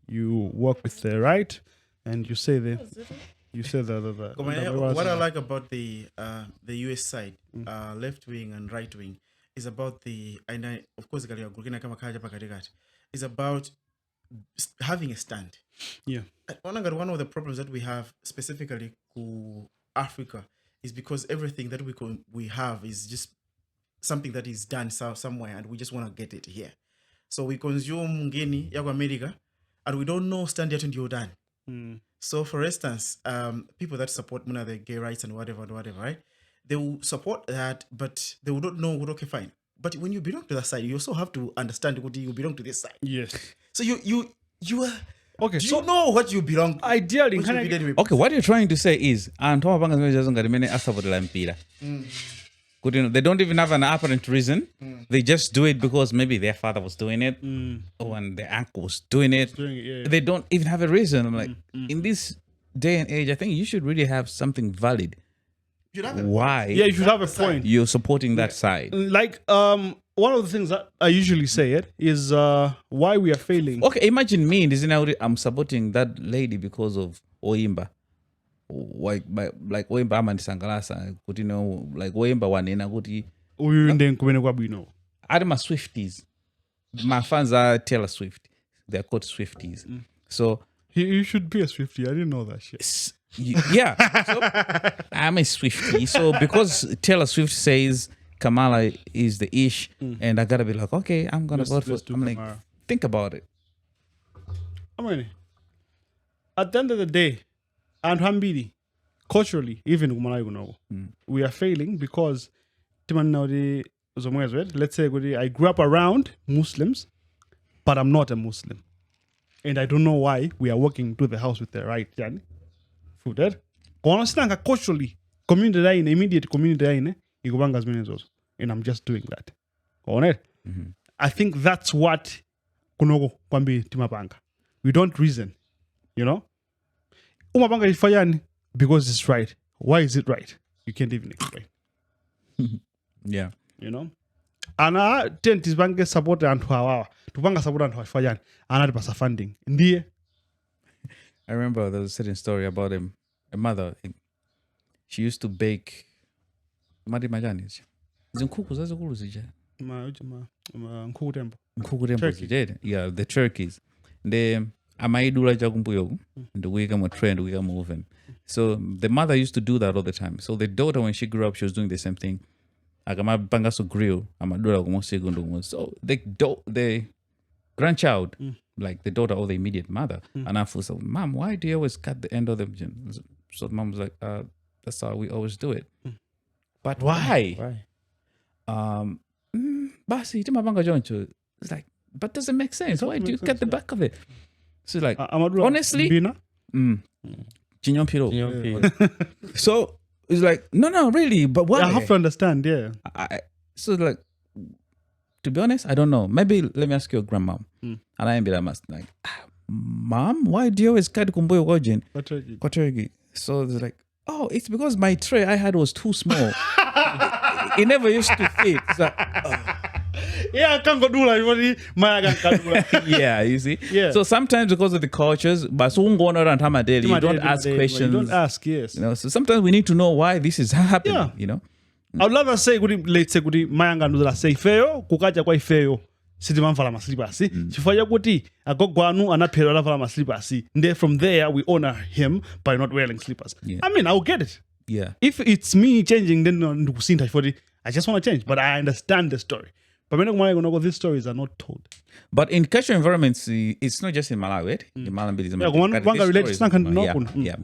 you walk with the right, and you say the What I like about the US side, left wing and right wing, is about of course is about having a stand. Yeah. One of the problems that we have specifically to Africa is because everything that we have is just something that is done somewhere and we just want to get it here. So we consume ngeni ya America and we don't know stand yet until done. So for instance, people that support the gay rights and whatever, right? They will support that, but they will not know what okay fine. But when you belong to that side, you also have to understand what you belong to this side. Yes. So you are okay. So you know what you belong. Ideally, okay. What you're trying to say is, they don't even have an apparent reason. They just do it because maybe their father was doing it, or when their uncle was doing it. They don't even have a reason. I'm like, in this day and age, I think you should really have something valid. Why? Yeah, you should have a point. You're supporting that side. Like one of the things that I usually say is why we are failing. Okay, imagine me in this now. I'm supporting that lady because of Oimba. Like Oimba and Sangalasa, you know, like Oimba wanena kuti. I'm a Swifties. My fans are Taylor Swift. They're called Swifties. So you should be a Swiftie. I didn't know that shit. Yeah, so I'm a Swiftie. So because Taylor Swift says Kamala is the ish, and I gotta be like, okay, I'm gonna vote for. I'm like, think about it. I mean, at the end of the day, and Hambidi, culturally, even we are failing because let's say I grew up around Muslims, but I'm not a Muslim, and I don't know why we are walking to the house with the right yani. Culturally, community immediate community and I'm just doing that. I think that's what kunogo kwambi timapanga. We don't reason, you know. Umapanga ifayani because it's right. Why is it right? You can't even explain. Yeah, you know. Ana tent is bange support and tupanga support and ifayani. Ana pasa funding. Ndiye. I remember there was a certain story about a mother. She used to bake majani. Yeah, the turkeys. The amaidula jakumbuyo, the wigam trend, wigam moving. So the mother used to do that all the time. So the daughter, when she grew up, she was doing the same thing. Agama bangaso grill, amadura gumo. So the grandchild, like the daughter or the immediate mother, and I was like, Mom, why do you always cut the end of them? So the mom was like, that's how we always do it. But why? It's like, but does it make sense? Why do you cut the back of it? So like, honestly, so it's like, no, really, but why? I have to understand, yeah. So like, to be honest, I don't know. Maybe let me ask your grandma. And I be like, Mom, why do you always cut kumbuyo gojin? Kwaturgi. So it's like, oh, it's because my tray I had was too small. it never used to fit. So, Yeah, can't go do like yeah, you see. Yeah. So sometimes because of the cultures, but so you don't ask questions. You don't ask, yes. You know, so sometimes we need to know why this is happening. Yeah. You know. I'd rather say let's say mayanga ndula say ifeyo kukaja kwa ifeyo sitimamvala maslippers chifukwa kuti agogo anu anaphera anavala maslippers and from there we honor him by not wearing slippers. Yeah. I mean, I'll get it. Yeah. If it's me changing, then ndikusintha for I just want to change, but I understand the story. But when these stories are not told. But in cultural environments, it's not just in Malawi, right? In Yeah,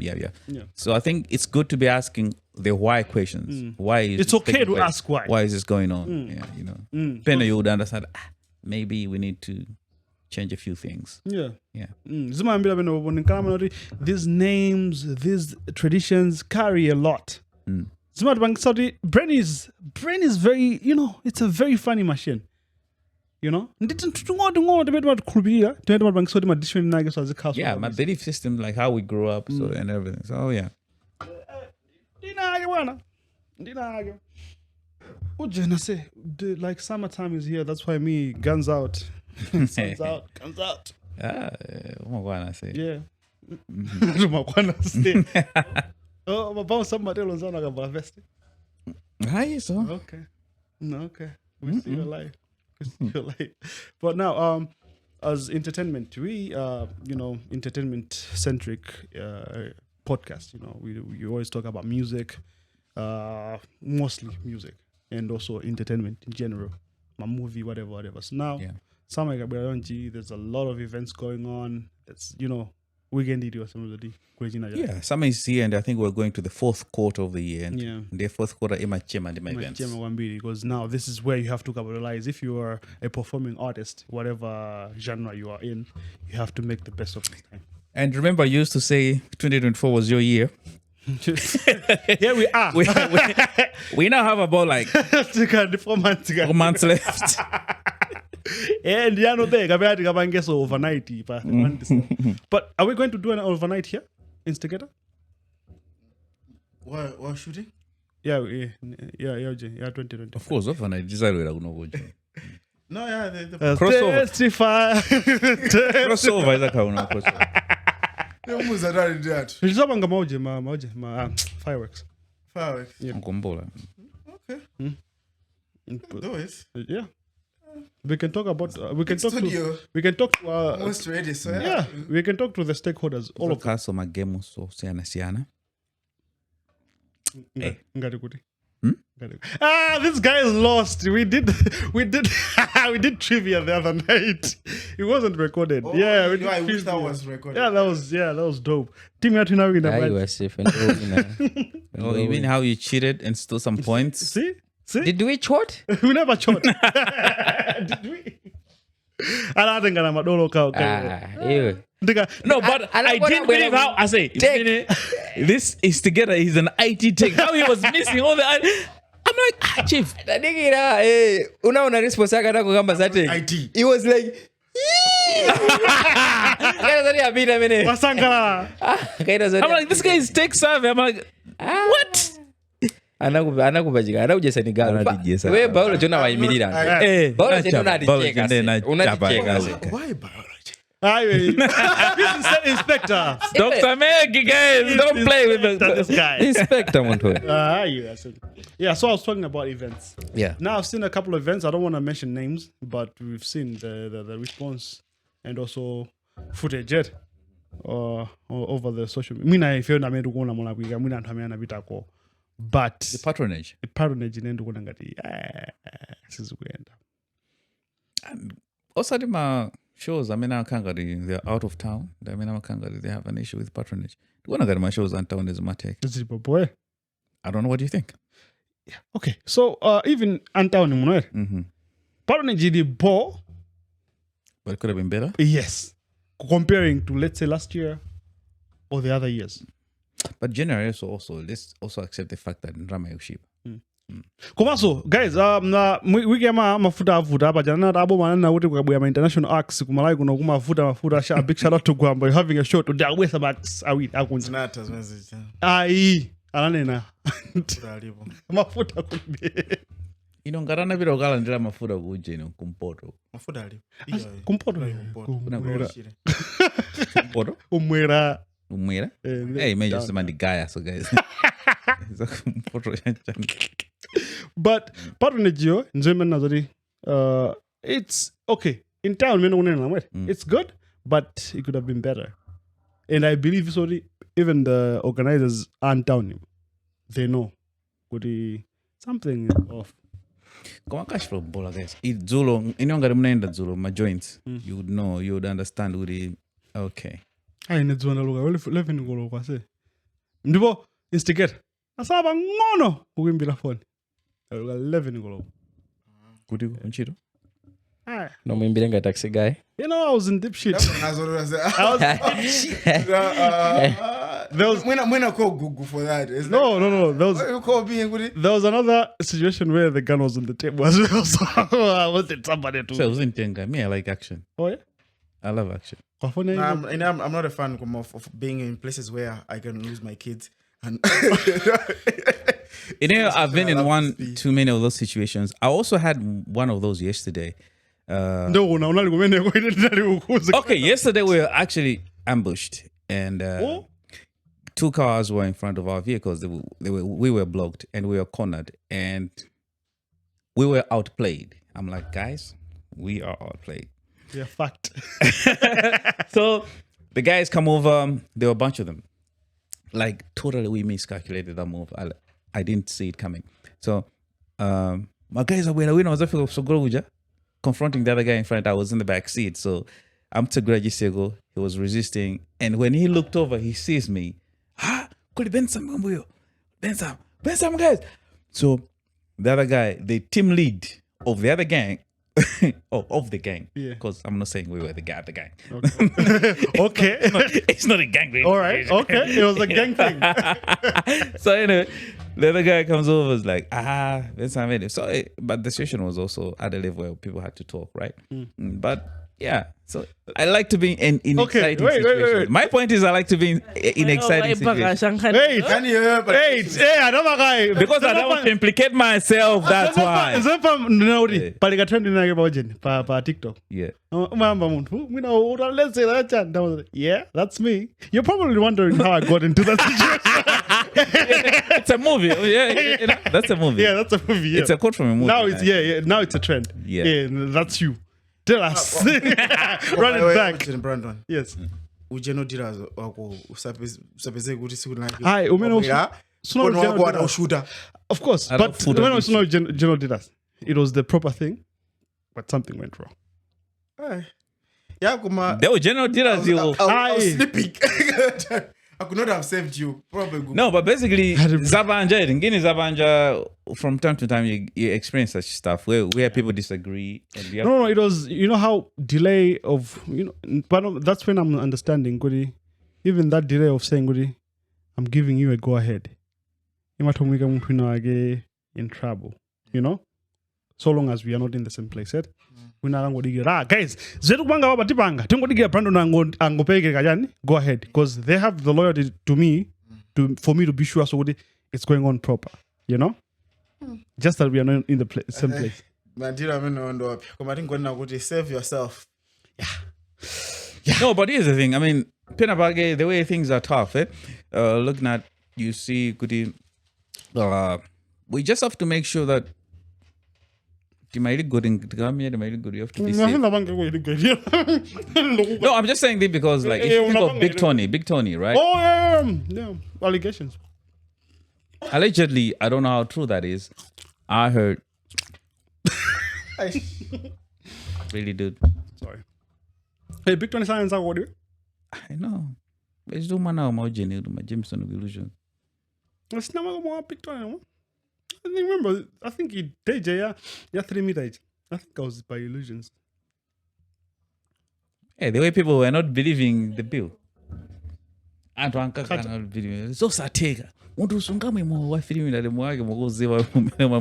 yeah. So I think it's good to be asking the why questions. Why is it's okay to ask why. Why is this going on? Yeah, you know. Then you would understand. Maybe we need to change a few things. Yeah. Yeah. These names, these traditions carry a lot. Brain is very, you know, it's a very funny machine. You know? Yeah, my belief system, like how we grew up, so and everything. So yeah. Like summertime is here, that's why me guns out. Guns out. I say. Yeah. Oh, about somebody else on a vest. Hi, so. Okay. No, okay. We see your life. We see your life. But now, as entertainment, we entertainment centric podcast. You know, we always talk about music, mostly music, and also entertainment in general. My movie, whatever. So now, there's a lot of events going on. It's, you know, weekend or something. Yeah, summer is here, and I think we're going to the fourth quarter of the year. And the fourth quarter, because now this is where you have to capitalize. If you are a performing artist, whatever genre you are in, you have to make the best of this time. And remember, you used to say 2024 was your year. Here we are. We now have about like 4 months left. And yeah, no, they can guess overnight. But are we going to do an overnight here in Stegeta? What shooting? Yeah, 2020. Of course, overnight. No, yeah, the crossover. Testify. Crossover is a crossover. Fireworks. Yeah. Okay. Do it. Yeah. We can talk about. We can talk studio. We can talk to. Almost ready. So yeah, we can talk to the stakeholders. All of us. My game so siana. This guy is lost. We did trivia the other night. It wasn't recorded. Oh, yeah, I wish that was recorded. Yeah, that was dope. Team you know in Oh, you mean how you cheated and stole some points? See? Did we cheat? We never cheated. Did we? I don't think I'm a dolo cow. No, but I didn't believe how I say this is together. He's an IT tech. How he was missing all the. I'm like, chief. Una response yake hata kugamba zate. IT. He was like, I'm like, this guy is tech savvy. I'm like, what? Anakubajika anakuja Senegal. Wewe biology tuna waimirira. Biology tuna adicheka. Unadicheka. Why biology? Inspector. Dr. Meg, guys, don't play with this guy. Inspector Montoya. Yeah, so I was talking about events. Yeah. Now I've seen a couple of events. I don't want to mention names, but we've seen the response and also footage over the social media. But the patronage inendo kuna ngati sizikuenda. And also the shows kangari they're out of town. Kangari they have an issue with patronage. One of my shows in town is Matek. Boy. I don't know, what do you think? Yeah. Okay. So even Antown in patronage the bo, but it could have been better. Yes. Comparing to, let's say, last year or the other years. But generally let's also accept the fact that Ndrama Yoshib. Komaso, guys, we get mafuta hapa jana abo manana wote kwa Buya International Arts kumalawi kuna mafuta sha big shout out to Gwamba having a show to the way SABA'S awi akunzi. Snatters message. Ai, ananena. Mafuta kumbe. Inongarana vira ukalandira mafuta kuujeni kumpoto. Mafuta ali. Kumpoto. Kumpoto? Umwera. Hey, man, just man the guy, so guys. But part of the geo, it's okay. In town, it's good, but it could have been better. And I believe even the organizers aren't down. They know. Something off. Come cash flow bola guys. It Zulu, inongari mnaenda Zulu, my joints. You would know, you would understand with it. Okay. I need to look. Let me go over. Say, Ndibo instigate. Asaba ngono kukimbila phone. 11 go. Kuti unchito? No mwimbile taxi guy. You know, I was in deep shit. There was when I call Gugu for that. No. There was another situation where the gun was on the table as well. So I wasn't somebody too. So I wasn't Tenga. Me, I like action. Oh yeah? I love action. I'm not a fan of being in places where I can lose my kids. And I've been in too many of those situations. I also had one of those yesterday. Okay, yesterday we were actually ambushed and two cars were in front of our vehicles. We were blocked and we were cornered and we were outplayed. I'm like, guys, we are outplayed. Yeah, fact. So the guys come over. There were a bunch of them. Like totally we miscalculated that move. I didn't see it coming. So my guys are winning. Confronting the other guy in front. I was in the back seat. So I'm to Sego. He was resisting. And when he looked over, he sees me. Could Bensam, Bensam guys. So the other guy, the team lead of the other gang, of the gang. Yeah. Because I'm not saying we were the gang. Okay. It's not a gang thing. All right. Okay. It was a gang thing. So anyway, the other guy comes over and is like, Bensam. So, but the situation was also at a level where people had to talk, right? But yeah, so I like to be in exciting situations. Wait. My point is I like to be in exciting situations. Hey, another guy. Because I don't want to implicate myself, that's why. TikTok. Yeah. Yeah, that's me. You're probably wondering how I got into that situation. It's a movie. Yeah, that's a movie. Yeah, that's a movie. Yeah. It's a quote from a movie. Now it's a trend. Yeah, that's you. Tell us. Run it back. Brandon. Yes. Ujeno dira usapeze kuti siku nake. Hi, of course, but when I was not general did us, it was the proper thing, but something went wrong. Yeah, kuma. They were general did us. I was sleeping. I could not have saved you. Probably good. No, but basically, Zabanja, from time to time, you experience such stuff where people disagree. And no, it was, how delay of, but that's when I'm understanding, Gudi, even that delay of saying, Gudi, I'm giving you a go ahead. In trouble, so long as we are not in the same place. Guys, go ahead, because they have the loyalty to me for me to be sure so it's going on proper, just that we are not in the same place. Save yourself. Yeah. No, but here's the thing. I mean, Penabage, the way things are tough, looking at, you see, we just have to make sure that you have to be safe. No, I'm just saying this because, like, if you think of Big Tony, right? Oh, yeah. Allegations. Allegedly, I don't know how true that is. I heard. Really, dude. Sorry. Hey, Big Tony Science, what do you? I know. It's do man now, my Jameson of illusion. It's not more Big Tony. I think he did, yeah, 3 meters. I think I was by illusions. Hey, the way people were not believing the bill. And one cannot believe. So Satega. Want to sungame mo wa filimi na demo wake mokoziwa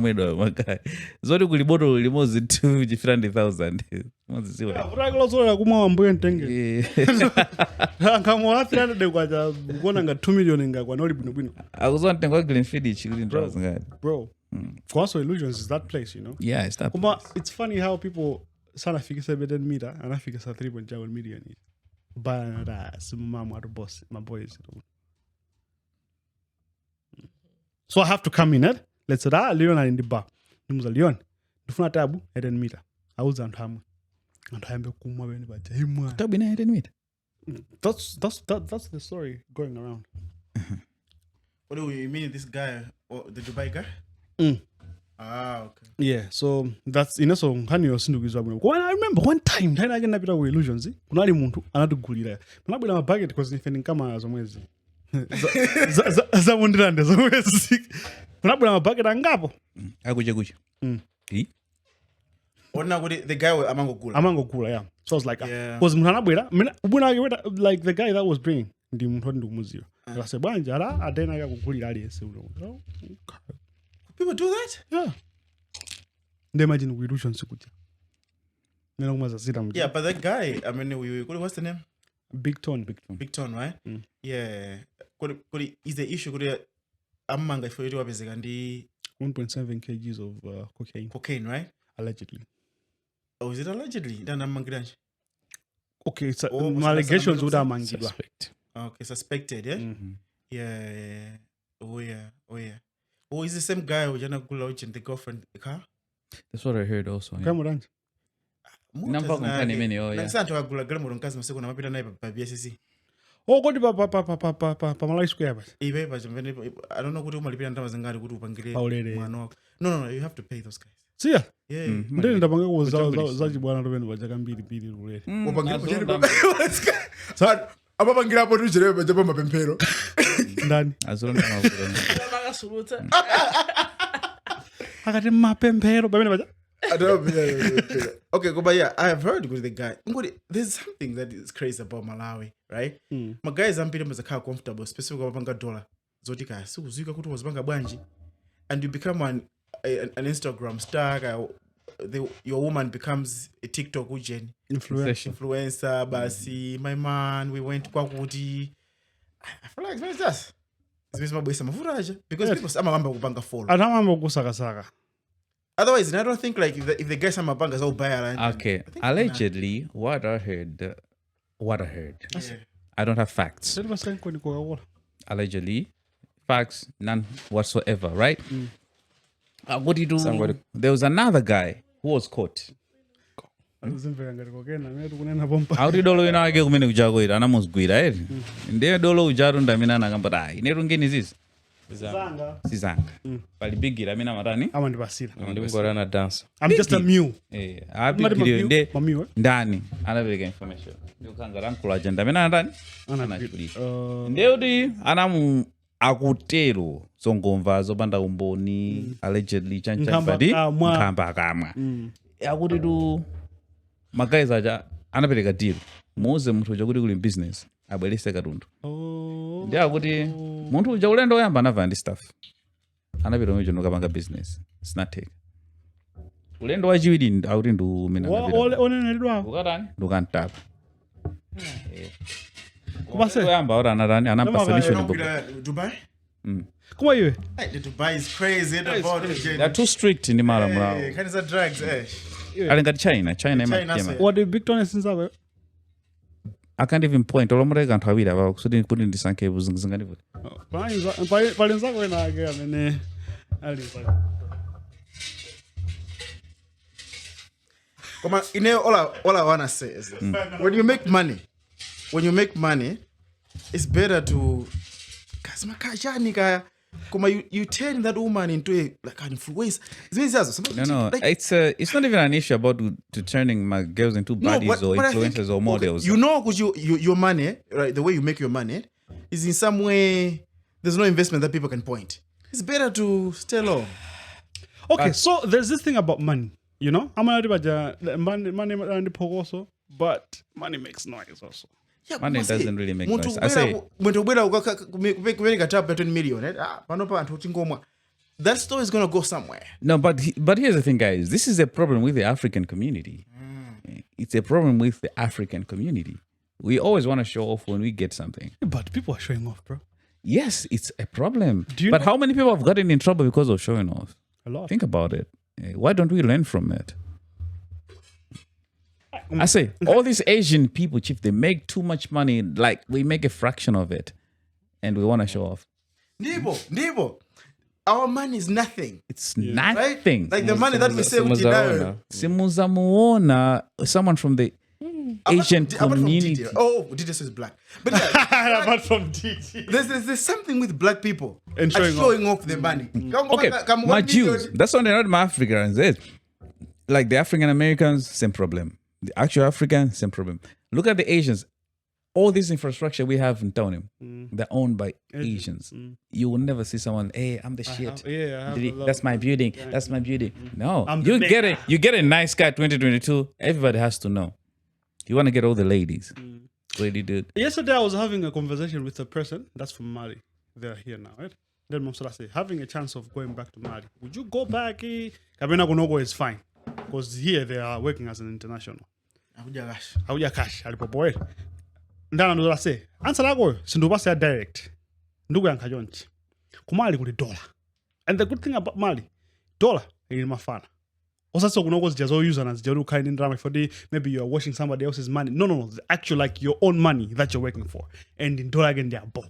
mwedo makai. Zote kuliboto limozi 200,000. Moziwa. Yeah, furaga zola kuma mbuye ntenge. Ngamo 300 de kwacha kuona nga 2 million ngakwa noli bwino bwino. Akuzwa ntengo green feed chikuli ndazo ngani. Bro, Also, Illusions is that place, you know. Yeah, it's that. It's funny how people sana fikisa 7 meter and I fikisa 3.1 million. But simama the boss, my boys. So I have to come in, let's say that Leon in the bar. Nimuza Leon. Ndifuna tabu 7 meter. Awuza nthamwe. Anthambe kumwa bene bathi hey mwa. Tabu ina 7 meter. That's the story going around. What do you mean, this guy, the Dubai guy? Okay. Yeah, so that's so hani yosindukizwa bwino. I remember one time ndina agenda pita ku Illusions, kunali muntu anatugulira. Munabwera ma bucket because ifeni kama zomwezi. Za mundirande zomwezi. Kunabwera ma bucket angapo. Akuje. Ona kuti the guy amangogula, yeah. So I was like, was muntu anabwera, like the guy that was bringing ndi muntu ndikumuziwa. I said, bwanja ala adena yakugulira aliyese uno. People do that? Yeah. Imagine we Illusions kuja. Yeah, but that guy, I mean, what's the name? Big Tone, right? Yeah. Is the issue amanga for you wapezeka ndi 1.7 kgs of cocaine. Cocaine, right? Allegedly. Oh, is it allegedly? Okay, it's allegations would have suspect. Okay, suspected, yeah? Mm-hmm. Yeah. Oh, yeah. Oh, is the same guy who jana kula uchi the girlfriend the car? That's what I heard also. Yeah. Come on. Nampa kunkani meni oh yeah. Santo agula gala muronkazi maseko na mapita naye pa BSC. Oh, go to pa Malawi Square bas. I don't know kuti umalipira ndama zangari kuti upangire mwana wako. No, you have to pay those guys. See ya? Yeah. Ndeni ndapanga ku zaji bwana roveni bajaka mbili rulere. Upangire kuchani kwa. Apapangira hapo tu chelewe bajapa mapempero. Ndani. Azona mavuno. Suluta. Akati mapempero bamene baja. I don't know. Okay, but yeah, I have heard with the guy. There's something that is crazy about Malawi, right? My guys ampire muzakha comfortable, especially kwa dollar. Zotika sikuzuika kuti wazipanga bwanji. And you become an Instagram star, your woman becomes a TikTok ujeni. Influencer, basi, my man, we went kwa kuti. I feel like it's just. It's because people amamba kupanga follow. Atamamba kusaka. Otherwise, I don't think like if the guys are bangas all buy around. Okay, allegedly, what I heard. Yeah. I don't have facts. Allegedly, facts none whatsoever. Right? What do you do? There was another guy who was caught. Audi dolo ina age kumene kujagoira anamuzgwira eri. Ndiye dolo ujaru ndamina nakamba ineru ngeni zizi. Sizanga. Palibigira mina marani. Amandibasira. Ndimgora na dance. I'm just a mule. Abigira nde ndani anabeka information. Ndikanga rankula agenda mina ndani. Anachuli. Ndiye udi anamu akutero zongomva zobanda umboni allegedly chanchambadi nkamba kamwa. Akuti du magays aja anapereka deal. Muze mtu uja kuti kuli business abwelese katundu. Ndiye akuti muntu uja ulendo yamba anava ndi stuff. Anapita mwejo nokapanga business. It's not take. Ulendo wachiwiri akuti ndu mina napita. Onenelidwa. Ukatani? Ndukantapa. Kumase yamba ora anarani anampa solution Dubai? Kuma iwe? The Dubai is crazy about it. They're too strict in mara mrao. Kinds of drugs, Alingati China ima. What the big tone since that? I can't even point. Olomurega ntwabira aba kusudi kudi ndisanke buzingizingani vuga. Palinza kwena age amene ali pale. Come on, all I wanna say is this. When you make money, it's better to you turn that woman into an influencer. No. It's not even an issue about to turning my girls into baddies or influencers or models. You know, because your money, right? The way you make your money is in some way. There's no investment that people can point. It's better to stay low. Okay, so there's this thing about money. You know, money also, but money makes noise also. Yeah, money doesn't really make noise. I say, that story is going to go somewhere. No, but here's the thing, guys. This is a problem with the African community. It's a problem with the African community. We always want to show off when we get something. But people are showing off, bro. Yes, it's a problem. But how many people have gotten in trouble because of showing off? A lot. Think about it. Why don't we learn from it? I say, all these Asian people, Chief, they make too much money. Like, we make a fraction of it. And we want to show off. Nebo. Our money is nothing. It's nothing. Right? Like the money that we save with Diddy. Simuzamuona, someone from the Asian community. Diddy is black. But yeah, apart from Diddy. There's something with black people and showing off the money. Okay, my Jews, that's why they're not my Africans. Like the African Americans, same problem. The actual Africans, same problem. Look at the Asians. All this infrastructure we have in town, they're owned by Asians. You will never see someone, hey, I'm the shit. That's my building. Yeah. That's my building. No, you get a nice car 2022. Everybody has to know. You want to get all the ladies. Really, dude. Yesterday I was having a conversation with a person that's from Mali. They're here now, right? Then Mom say, having a chance of going back to Mali, would you go back? Kabena Gonogo is fine. Because here they are working as an international. Hauja cash. Alipopoe. Ndana ndo say answer lako sindubasa direct ndugu yanka jonchi kumali kuli dollar, and the good thing about Mali dollar ili mafana osasa kunoko zijazo user na zijaru kind in drama for the maybe you are washing somebody else's money. No, actually like your own money that you're working for, and in dollar again they are bo,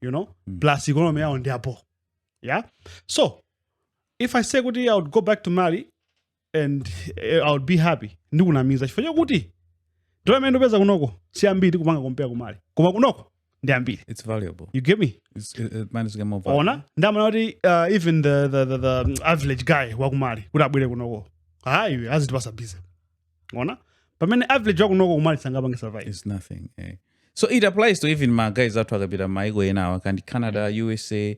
you know, plus economy on their bo. Yeah, so if I say good, I would go back to Mali and I would be happy. Ndugu na means for you good. Dollar pesa kunoko si ambili kupanga compare kumali. Kuma kunoko ndi ambili. It's valuable. You get me? It managed to get more valuable. Ona ndamana even the average guy wa kumali kudabwile kunoko. Hayi azitibasa busy. Ona? But many average wa kunoko kumali sangaba survive. It's nothing. So it applies to even my guys that talk about maigo now, Canada, USA,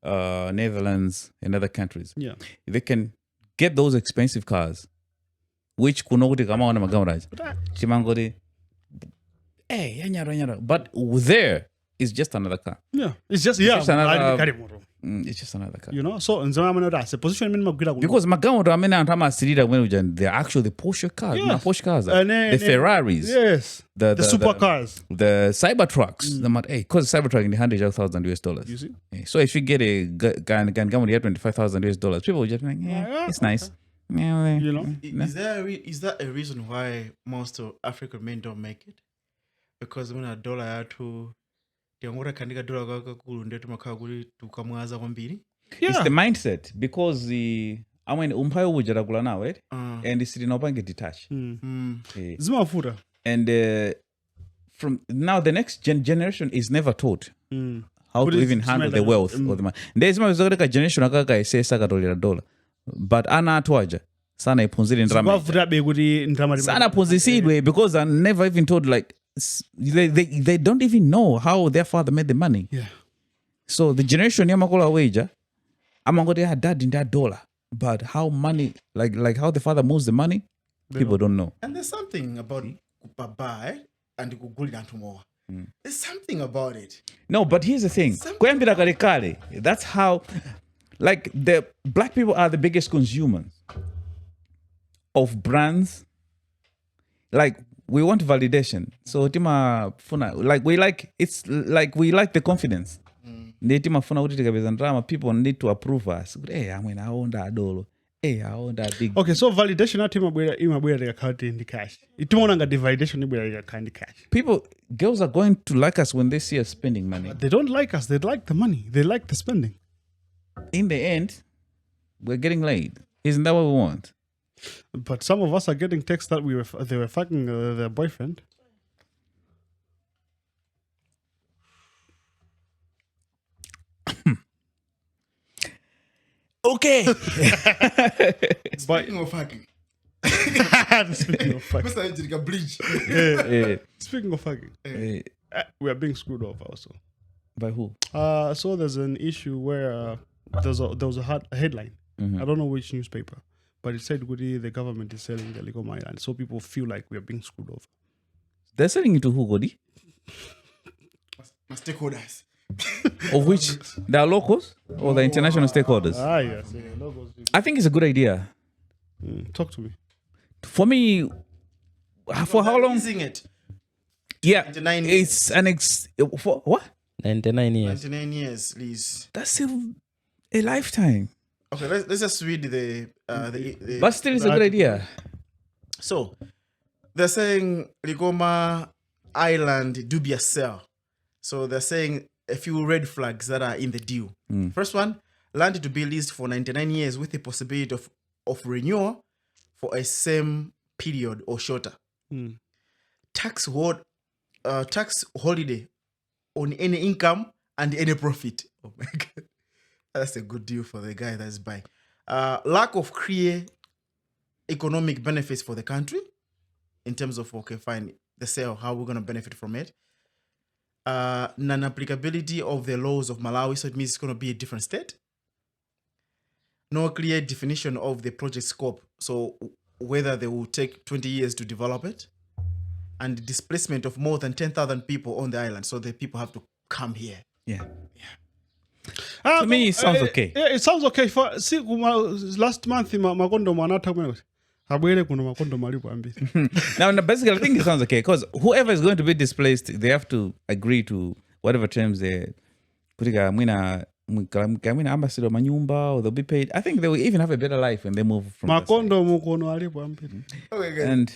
Netherlands, and other countries. Yeah. They can get those expensive cars. Which kunokuti kama wana magamraji chimangori but there is just another car. It's just another car, you know. So nzama position because magamro amena antama asirida when they're actually the Porsche cars. Porsche cars, the Ferraris, the supercars, the Cybertrucks. Because Cybertruck in the $100,000 you see. So if you get a gun $25,000, people will just be like, it's nice. You know, is that a reason why most of African men don't make it? Because when a dollar to it's the mindset, because umpayo ujarakula now, right? And it's not going to detach. And from now, the next generation is never taught how to even handle the wealth of the man. There's my generation say $1 but ana atwaja sana ipunziri ndrama sana punzisidwe, because I never even told, like they don't even know how their father made the money. So the generation yamakola wager amangode had dad in that dollar, but how money like how the father moves the money, people don't know. And there's something about baba and Gugu and tomorrow. There's something about it. No, but here's the thing. That's how, like, the black people are the biggest consumers of brands. Like, we want validation. So tima funa, like we like the confidence. Tima funa uti people need to approve us. Hey, I mean I own that dollar. Hey, I own that big. Okay, so validation tima bwera account in the cash. Itima the validation bwera account in the cash. Girls are going to like us when they see us spending money. They don't like us. They like the money. They like the spending. In the end, we're getting laid. Isn't that what we want? But some of us are getting texts that they were fucking their boyfriend. Okay. Speaking of fucking. Speaking of fucking. We are being screwed off also. By who? So there's an issue where there was a headline. I don't know which newspaper, but it said the government is selling the Likoma island. So people feel like we are being screwed over. They're selling it to who, Godi? My stakeholders. Of which they are locals or the international stakeholders? Yes. Locals. I think it's a good idea. Talk to me. For me, for how long? It. Yeah, 99 years. It's for what? 99 years. 99 years, please. That's a lifetime. Okay, let's just read the But still, it's a good idea. So they're saying Likoma Island dubious sale. So they're saying a few red flags that are in the deal. First one, land to be leased for 99 years with the possibility of renewal for a same period or shorter. Tax holiday on any income and any profit. Oh my God. That's a good deal for the guy that's buying. Lack of clear economic benefits for the country in terms of, okay, fine, the sale, how we're going to benefit from it. Non-applicability of the laws of Malawi, so it means it's going to be a different state. No clear definition of the project scope, so whether they will take 20 years to develop it, and displacement of more than 10,000 people on the island, so the people have to come here. Yeah. To me, it sounds okay. Yeah, it sounds okay. For see, last month, makondo manata kwene. Habwele kuno makondo malipo ambisi. Now, basically, I think it sounds okay because whoever is going to be displaced, they have to agree to whatever terms they put. Ambassador manyumba, or they'll be paid. I think they will even have a better life when they move from makondo mukono alipo ambisi. Okay, and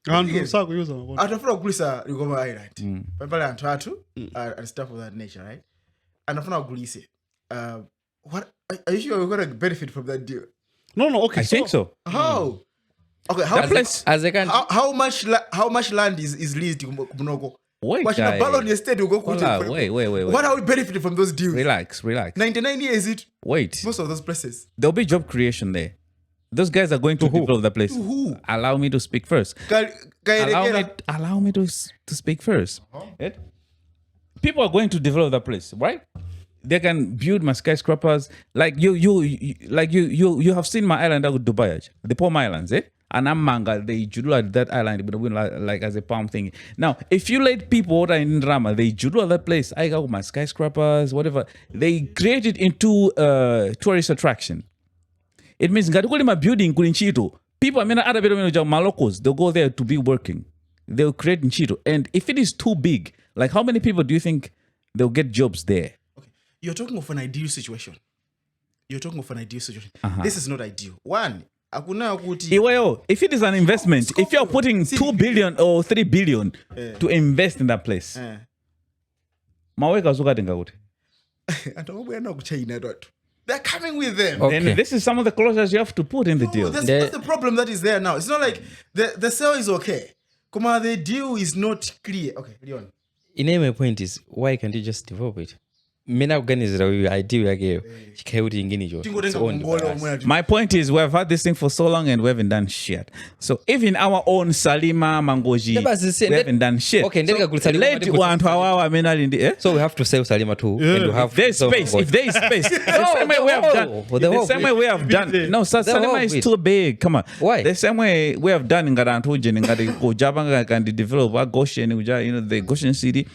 andu sako yuza makondo. Atafuna kulisa Likoma Island. Pale antatu and stuff of that nature, right? And afuna kulise. What are you sure we're going to benefit from that deal? No, okay. I think so. How? Okay, As a country. how much land is leased in Kubunoko? wait, What are we benefiting from those deals? Relax. 99 years it Wait. most of those places. There'll be job creation there. Those guys are going to develop the place. To who? Allow me to speak first. Allow me to speak first. Right? People are going to develop the place, right? They can build my skyscrapers. Like you have seen my island out Dubai, the Palm Islands, eh? And I'm manga, they judula that island, but like as a palm thing. Now, if you let people that are in Rama, they judula that place. I got my skyscrapers, whatever. They create it into tourist attraction. It means my building Kulinchito. People, I mean, other people, Malocos, they'll go there to be working. They'll create in Chito. And if it is too big, like how many people do you think they'll get jobs there? Okay. You're talking of an ideal situation. This is not ideal. One, if it is an investment, if you're putting 2 billion or 3 billion to invest in that place, they're coming with them. Okay. And this is some of the clauses you have to put in the deal. That's the problem that is there now. It's not like the sale is okay. Kuma, the deal is not clear. Okay, Leon. My point is, why can't you just develop it? My point is we have had this thing for so long and we haven't done shit. So even our own Salima Mangoji, we haven't done shit. Okay, so we have to sell Salima too. Yeah. And we have there's space. If there is space, the same way we have done. The same way we have done. No, Salima is too big. Come on. Why? The same way we have done in Garantujan, in Gojabanga, and develop Goshen, the Goshen city.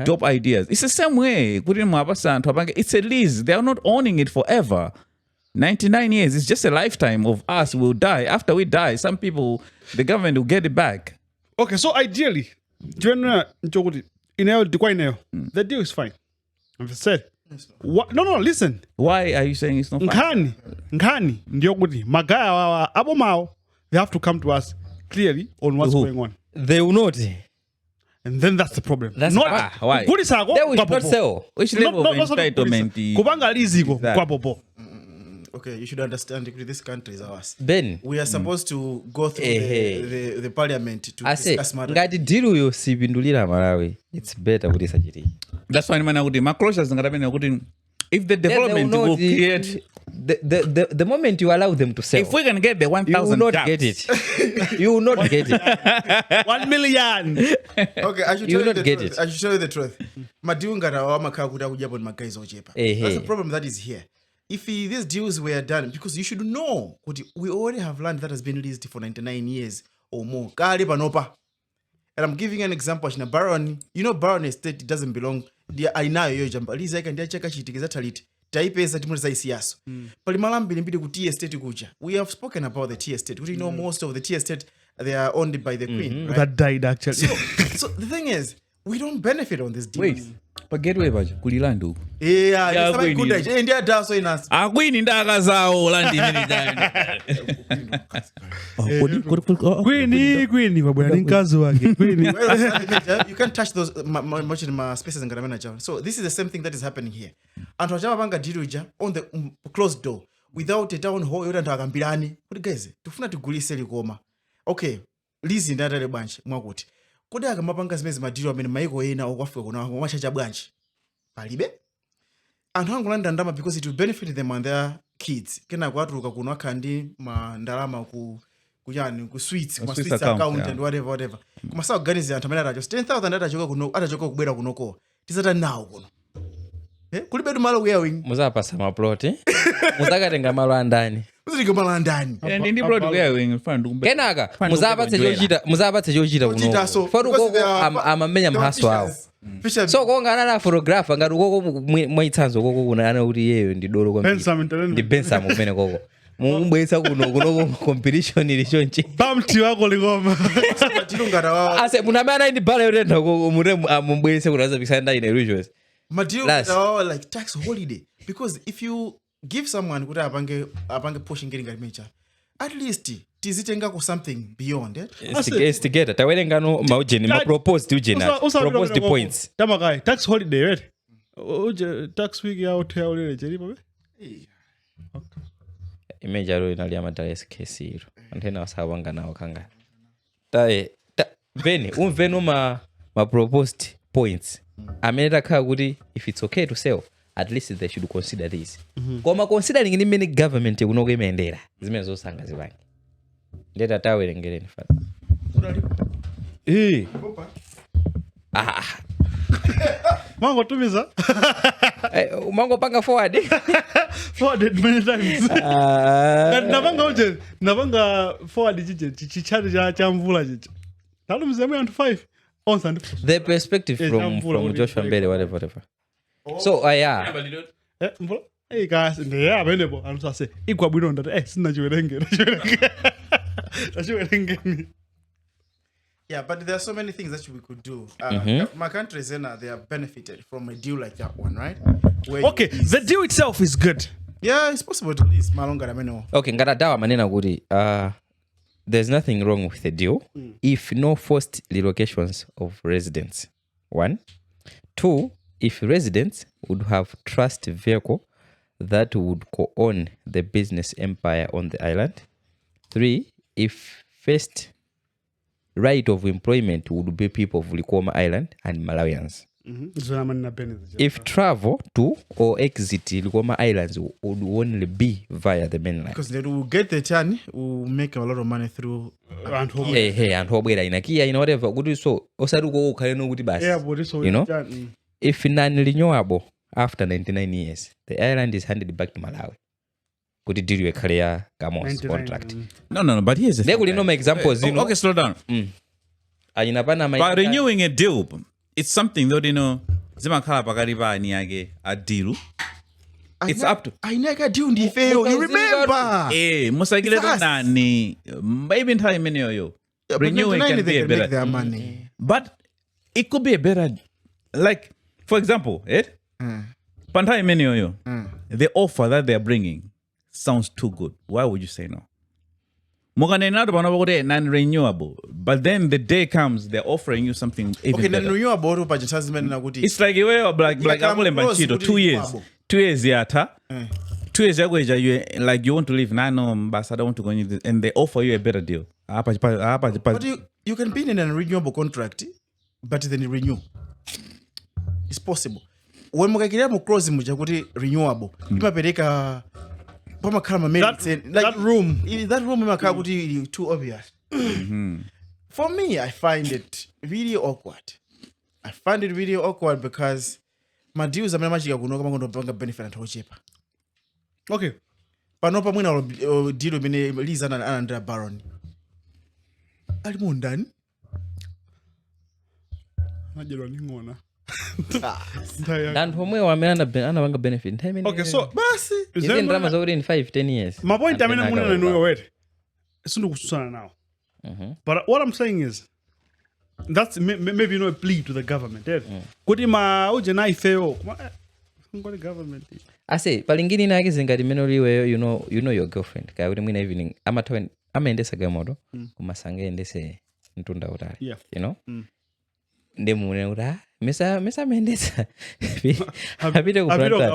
Dope ideas. It's the same way. It's a lease. They are not owning it forever. 99 years. It's just a lifetime of us. We'll die. After we die, some people, the government will get it back. Okay, so ideally, the deal is fine. I've said. No, listen. Why are you saying it's not fine? They have to come to us clearly on what's going on. They will not. And then that's the problem. That's not why. They will not sell. Which level of entitlement? Okay, you should understand this country is ours. Ben, we are supposed to go through the parliament to discuss matters. It's better with this. That's why my closures if the development will create the moment you allow them to sell, if we can get the 1,000 you will not get it. You will not get it. 1 million. Okay, I should tell you the truth. I should show you the truth. That's the problem that is here. If these deals were done, because you should know, we already have land that has been leased for 99 years or more. And I'm giving an example. Baron, Baron Estate doesn't belong. I know you jump. At least I can check it. We have spoken about the tea estate. Most of the tea estate, they are owned by the queen. Right? That died actually. So the thing is, we don't benefit on this deal. Wait, but gateway baje kulilandu. Yeah, it's very good. India does so in us. Akwini ndaka zawo landi mini time. Queenie babwana ninkazi wake. Queenie. You can't touch those much in my spaces and manager. So this is the same thing that is happening here. And wajama banga diruja on the closed door without a town hall yoda ndakambirani. Kuti guys, tufuna tigulise Likoma. Okay, Lizi ndatale branch mwakuti. Kodi akamapanga zimezi madiro amene maiko ena okwafika kuna machacha branch. Palibe? Anthu angolanda ndalama because it will benefit them and their kids. Kena kwatuluka kuno akhandi mandalama ku sweets, ku sweets account yeah. And whatever. Kumasa organize anthu amene atacho 10,000 atachoka kubwera kunoko. Tisata nawo kuno. Kulibe malo wearing. Muzapasa maplot. Muzakatenga malo andani. Muzika malo andani. Ndi plot wearing fund. Kenaka muzapatse chochita kuno. Foro koko amamenya mhaso awo. So konga na photographer ngati koko mwaitsanzo koko kuna ana kuti yeyo ndi dolo kwambiri. Ndi Bensam kumene koko. Mumbwesa kuno competition ili chonchi. Bamti wako Likoma. Ase munamana ndi bala yotenda koko mumbwese kunaza bisanda ine illusions. Material like tax holiday because if you give someone kuti apange pushing getting a major at least tizitenga ku something beyond it. It's together. Tawerenga no maujeni ma propose to ujena. Propose the points. Tamakai tax holiday right? Tax week ya hotel ile jeri babe. Image aro inali amatale skesi iro. Antena wasabanga nawo kanga. Tae veni unveno ma proposed points. Amene kha kuti if it's okay to sell at least they should consider this. Koma considering ni many government kunokuyendera zimene zosanga zibangi. Ndeta tawerengereni fata. Mango tumiza. Mango panga forward many times. Navanga forward chichari cha mvula chicha. Talumiza mwe 5. The perspective from Joshua Mbele, whatever. So, yeah. Hey guys, yeah, available. I'm just saying, equal we don't Yeah, but there are so many things that we could do. My country, Zena, they are benefited from a deal like that one, right? Okay, the deal itself is good. Yeah, it's possible to lease Malonga Rameno. Okay, ngadawa manena gudi. There's nothing wrong with the deal if no forced relocations of residents. 1. 2, if residents would have trust vehicle that would co-own the business empire on the island. 3, if first right of employment would be people of Likoma Island and Malawians. If travel to or exit Likoma Islands would only be via the mainland. Because they will get the turn, will make a lot of money through and hobwera inakia in whatever good so osaruko kaleno kuti basi. You know? If non-renewable after 99 years, the island is handed back to Malawi. Could it do a career contract? No, but here's the thing. There will no examples, you know. Okay, slow down. By renewing a deal, it's something that, you know, Zimakala Bagariba Niage a deal. It's up to I never do the fail. You remember? Musagile Nani, maybe in time in yo. Renewing can be a better their money. But it could be a better, like, for example, Pantai Menio, the offer that they're bringing sounds too good. Why would you say no? Non-renewable, but then the day comes they're offering you something even better. Non-renewable, it's like you were like 2 years. 2 years yata. 2 years ago, like you want to leave Nano, Ambassador, want to go in, and they offer you a better deal. But you can be in a renewable contract, but then renew. It's possible. When Mokakira close renewable, that room too obvious. For me, I find it really awkward. Because my deals are much going to benefit and cheaper. Okay. But no problem deal with Lisa and Baron. I'm done. And for me, I'm benefit. Okay, so even Rama's already in 5-10 years. My point, I mean, I'm know your word. It's not now. But what I'm saying is, that's maybe a plea to the government. Kuti ma uje na ifeo. Ngoni government. I say, palingini na kizinga dimenoliwe, you know your girlfriend. Kaya mwina evening. Amaendesa gamodo. Kumasange endese ntunda utari. Yeah. You know? Nde mwene uta. Mesa mendesa. Habide kuplanta.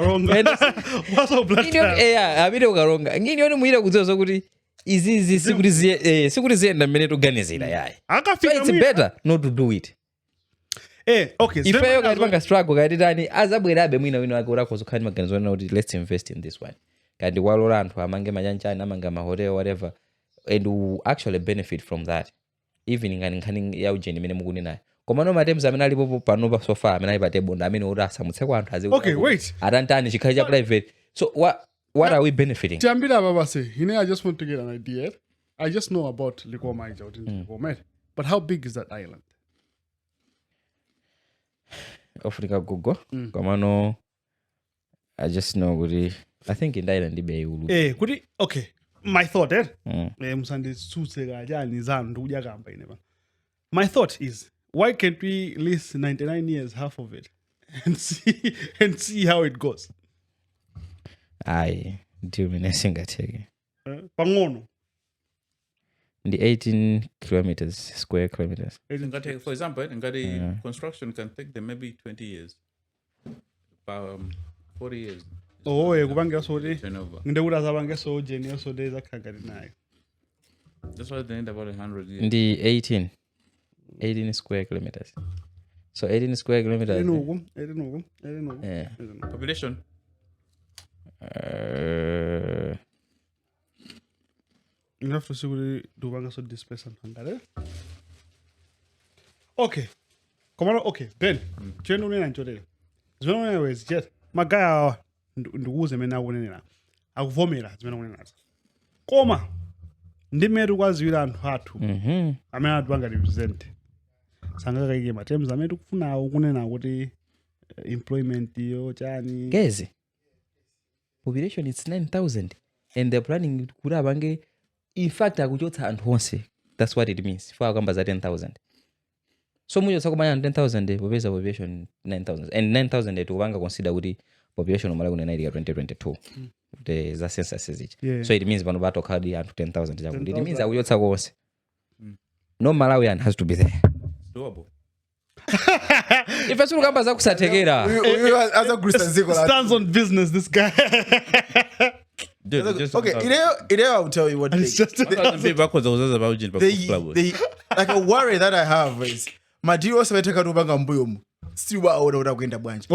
What's up planta? Habide kukaronga. Ngini yoni mwira kuzozo kuti izi sikurizie na mene tuganizira yae. So it's better not to do it. Okay. If you guys struggle, guys, as a boy, I've been let's invest in this one. Guys, the world around for Manga Majancha, Namanga Mahore, or whatever, and who actually benefit from that. Evening and canning Yaujin Minimuna. Commano Madame Zamanali Panova so far, and I but I mean, or some second has okay, wait. I don't know, she can't private. So what are we benefiting? Jambila Babase, I just want to get an idea. I just know about Likoma, but how big is that island? Africa Gugu. Kamano, I just know I think in Thailand be ulu. Okay. My thought, my thought is, why can't we list 99 years, half of it, and see how it goes? Aye, do me nothing at Pangono. The 18 square kilometers. For example, construction can take them maybe 20 years. 40 years. Oh, kubanga so de. Ndekura zabanga so jeni so de zakagari nayo. That's why they need about 100 years. The 18 square kilometers. So 18 square kilometers. I don't know. Yeah. Population. You have to see what do banga so disperse and okay. Come on, okay. Ben, chendo nena njodele. Zwena nena wezi jet. Magaya nduguze mena wunena. Akuvomera zwena wunena. Koma. Ndimeru kwaziwira anthu athu. Amene atubanga represent. Sanga kaike matems amene tikufuna kunena kuti employment yo chani. Guys. Population is 9,000 and they're planning kura bange. In fact, akuchotsa anthu onse. That's what it means. For akamba za 10,000. So mujo sakumanya 10,000 popeza population 9,000 and 9,000 tukubanga consider kuti population Malawi kuna 2022. The za census is it. So it means pano bato kadi anthu 10,000 chakuti. It means akuchotsa konse. No Malawian has to be there. It's doable. If it's ukamba za kusatekera. As a group stands on business this guy. Dude, okay, I'll tell you what it's just like a worry that I have is material seveteka tubanga mbuyomu still waona kwenda bwanje.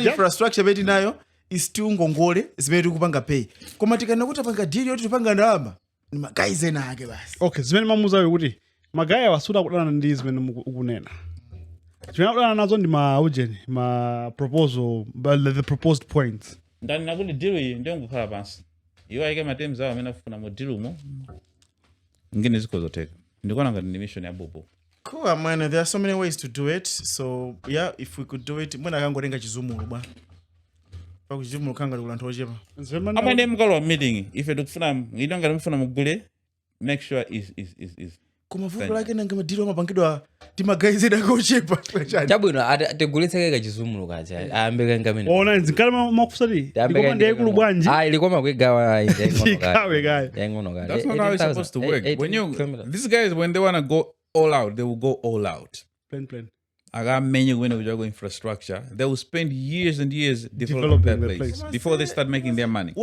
Infrastructure beti nayo is still ngongole zimene tikupanga pay. Koma tikana kuti panga deal yoti tupanga ndalama ni magaize na ake basi. Okay, zimene mamuza kuti magaya wasuda kudana ndi zimene ukunena. Zimene kudana nazo ndi ma proposal, but the proposed points. Ndani nakuti deal iyi ndio ngukhala pansi. Iwo ayike matems awo amene afuna mu deal mo. Ngine zikozoteka. Ndikona ngati mission ya bobo. Cool, man. There are so many ways to do it. So, yeah, if we could do it, mwena kangorenga chizumulu ba. Pa kuzumulu kanga kulanto ojepa. Amene mukalo meeting, if you tukufuna, ngidonga mfuna mugule, make sure is kumavuko lake nanga madiro mapangidwa timagaize dako chepa. Chabwino ategulitseke kachizumulu kacha. Ayambeka ngamene. Ona nzikala makusati. Likoma ndiye kulu bwanji. Likoma kwegawa ngono kale. That's not how it's supposed to work. These guys when they want to go all out, they will go all out. Plan. Many when we go infrastructure, they will spend years and years developing that place before they start making their money.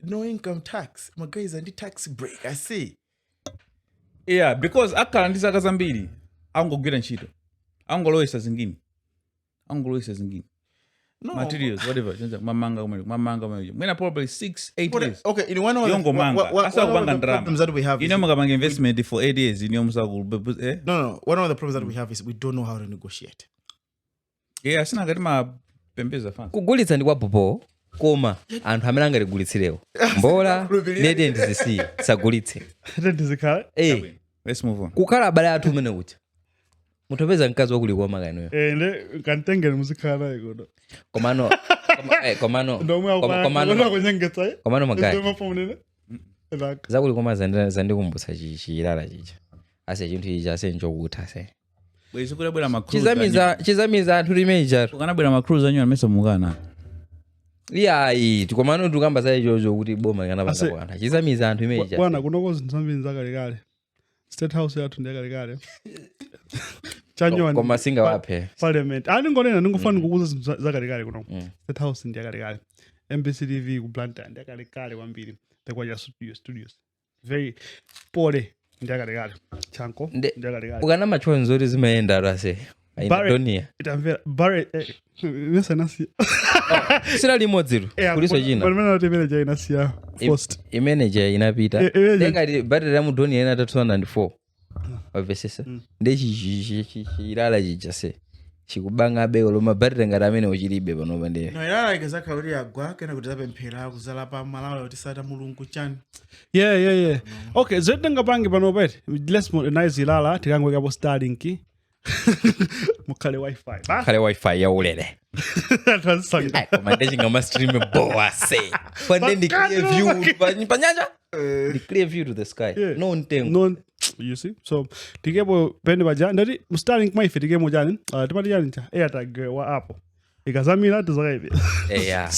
No income tax. My guys, and the tax break. I see. Yeah, because akala ndisa kazambiri, angogwira ntchito. Angolowesa zingine. No. Materials, whatever. Mamanga. Mwena probably 6-8 years. Okay, in one of the problems that we have is... You investment for 8 years. No. One of the problems that we have is we don't know how to negotiate. Yeah, sina gari pembeza fans. Kugulitsa ndi kwa popo. Koma anthu amene angaligulitsireo mbola nede ndizisi sagulitse ndizikhala let's move on kukhala abale athu umene ucha mutopeza mkazi wakulikoma kanoyo nde kantengere muzikhala ikodo komano magaya zakulikoma zandikumbutsa chilala chicha ase chinthu ichi ase nchokutha se bwezi kulabwera macruise chizamiza anthu limeja ukanabwera macruise anyu amesa mukana iyayi tikomano tukamba sa ichocho kuti boma likanapanga bwana chizamiza anthu imeja bwana kunoko zinthu zambiri zakalekale state house yathu ndiyakalekale chanyoni koma singawaphe parliament aningonena ndingofana kukuza zinthu zakalekale kuno state house ndiyakalekale MBC TV ku Blantyre ndiyakalekale kwambiri tekwaja studios very pole ndiyakalekale chanko ndiyakalekale ukana machonzo kuti zimayenda rase Donia itamvera bare mesa nasi sina limodzi kuliso china pamene natembera ja inasiya first manager inapita ngati battery ya Donia ina 2004 wavesesa ndechi chilala chichase chikubanga beko loma battery ngati amene uchilibe panopa ndiye no ilala ikazakhala kuti agwa kana kuti zapemphera kuzala pa Malawi kuti sata mulungu chani yeah okay zetengapange panopa let's modernize ilala tikangwekapo Starlink mukhale wifi ya ulele mandechinga stream boa say pande ndi clear view panyanja the clear view to the sky no ntengo you see so tikepo pende baja ndati Starlink maife tikemo jani timati jani cha airtag wa Apple ikazamira tuzakaibe yeah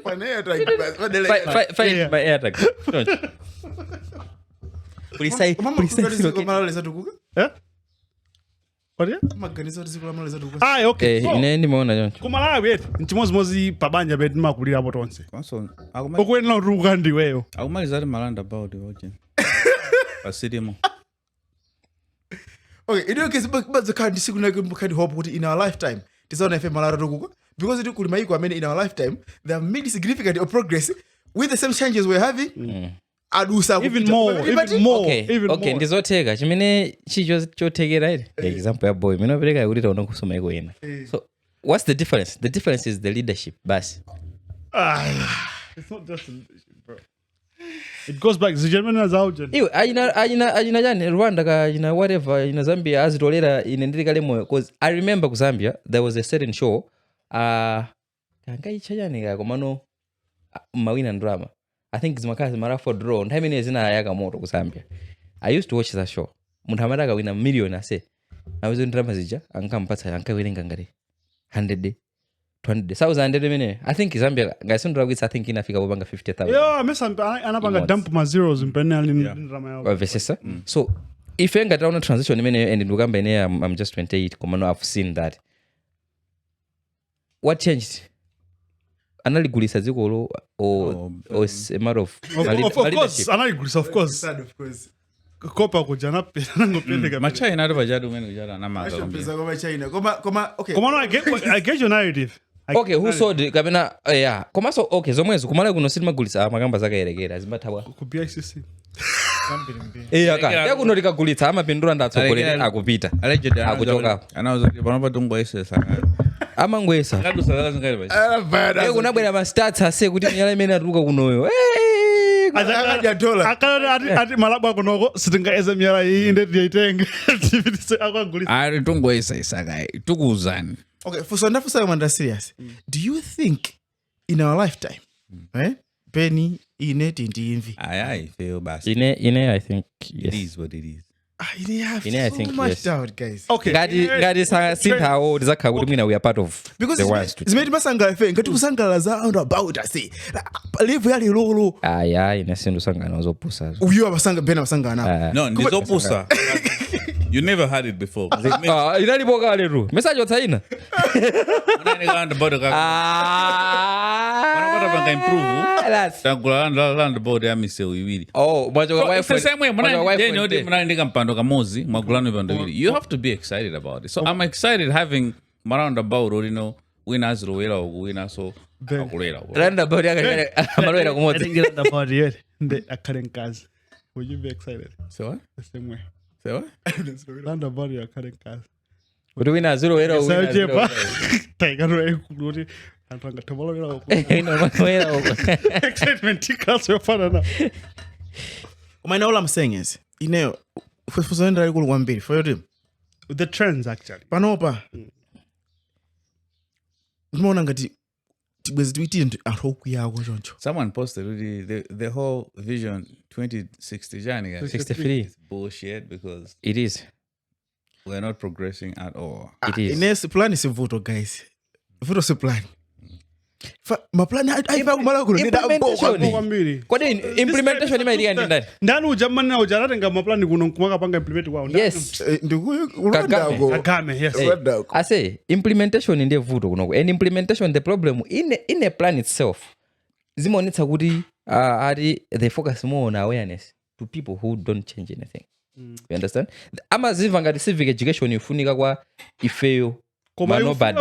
pane airtag find my airtag Precise Kamala tukuka What? Maganizo tizikula maleza tukuka. Ah, okay. Ine ndimaona choncho. Kumalawi eti nchimozi pabanja beti makulira apo tonse. Konso okwenera utuka ndiweyo. Akumaliza ali malanda about it. Pasidimo. Okay, in your case but the kind siku nakandi hope kuti in our lifetime tisaona FM malaro tukuka because it kuli maiko amene in our lifetime they have made significant progress with the same changes we're having. Adusa even more okay ndizoteka chimene chicho chotekera ire example ya boy mina pereka kuti taona kusoma iko ina so what's the difference is the leadership basi it's not just leadership bro it goes back the German as out iwe ajina jani Rwanda ka ina whatever ina Zambia azitolera ine ndilikale moyo cause I remember ku Zambia there was a certain show kangaicha jani ka komano mawina drama I think zimakazi mara for draw nthawi imene zina yaka moto ku Zambia I used to watch that show munthu amene akawina million ase awezo drama zija ankampatsa ankawerenga ngati 100 200,000 imene I think Zambia ngasindura kuti I think inafika kupanga 50,000 yo mesa anapanga dump ma zeros mpene ali drama yao wavesesa so if enga taona transition imene and ndikamba ine I'm just 28 komano I've seen that what changed analigulisa zikolo or a matter of course analigulisa of course kopa kujana pena ngopeleka machina ndo bajadu mene kujana na maga pesa kwa China koma okay koma no I get your narrative okay who sold kabena yeah koma so okay zomwezo kumala kuno sima gulisa makamba zakayerekera zimathabwa ku BICC yakuno likagulitsa amapindura ndatsogolera akupita akuchoka anazo panopa tungwesesa amangwesa kadusa zingale baje kunabwera ma stats ase kuti nyala imene atuka kunoyo ati Malawi akonoko sitingaeze miyala iyi ndeti yaitenge tivitise akwagulisa ari tungwesa isaka tukuzani okay for so man serious do you think in our lifetime Penny ine tindimvi I feel basi ine I think yes it is what it is I think much yes doubt guys okay ngati sinthawo tizakhala kuti mwina we are part of because the world zimene masangala fe ngati kusangala za about us live yali lolo ine sindu sangana zopusa uyo abasanga bena basangana no ndizopusa you never had it before inalipoka leru message otsaina unaniganda bodo ka wanapata banga improve tangula land bodo ya mise uwili mwachoka wife same way mwana ndika mpando kamozi mwagulano mpando uwili you have to be excited about it so I'm excited having roundabout or you know winners rowera okuwina so akulera roundabout amalwera kumodzi roundabout yet the akarenkazi would you be excited so what the same way so what roundabout your akarenkazi kuti wina zero wera uwina taigaro kuti antanga tomolo wera excitement tickles your father now all I'm saying is ineo for surrender ikulu kwambiri for your team the trends actually panopa ndimona ngati Someone posted really the whole vision 2060 63. is bullshit because It is. we're not progressing at all. It is. Ines plan is voto guys. Voto si plan. Maplani aiva kumala kuno Implementation. kwambiri Kwani implementation imaidika ndi ndani? ndani ujamani na ujaratenga maplani kuno kumakapanga implement kwao Yes. ndikuyurandako Kagame yes I say implementation ndiye vuto kunoko. And implementation the problem in a plan itself. Zimonetsa kuti they focus more on awareness to people who don't change anything. You understand? Amaziva ngati civic education ifunika kwa ifeyo manobadi.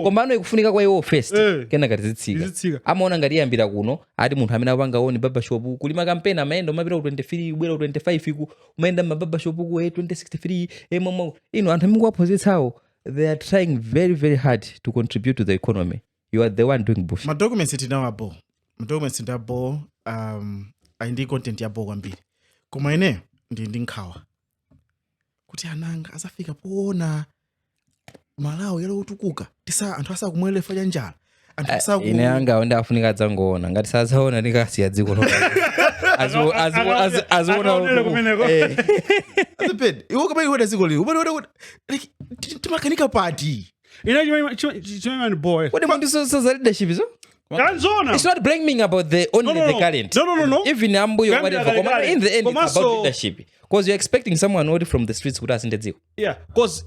Komano ikufunika kwa iwo first. Kena ngati zitsika. Amaona ngati yambira kuno ati munthu amene apanga oni baba shop kulima campaign amaenda umapita ku 23 ubwera ku 25 iku umaenda mababa shop ku 2063 momo anthu amene kuwaphunzitsawo they are trying very very hard to contribute to the economy. You are the one doing bullshit. My documents ndabo ndi content yabo kwambiri koma ine ndi nkhawa kuti ananga azafika poona Malawi yalo utukuka tisa anthu asakumwele fa njala anthu asaku ine anga ndafunika dzangoona ngati sazaona ndikasiya dziko loka azona aziped iwo kama iwo dziko lili ubona like timakanika party ina chimani boy what about this leadership zo kanzona it's not blaming about the only the current no even ambuyo whatever in the end it's about leadership because you're expecting someone already from the streets kuti asinde dziko yeah because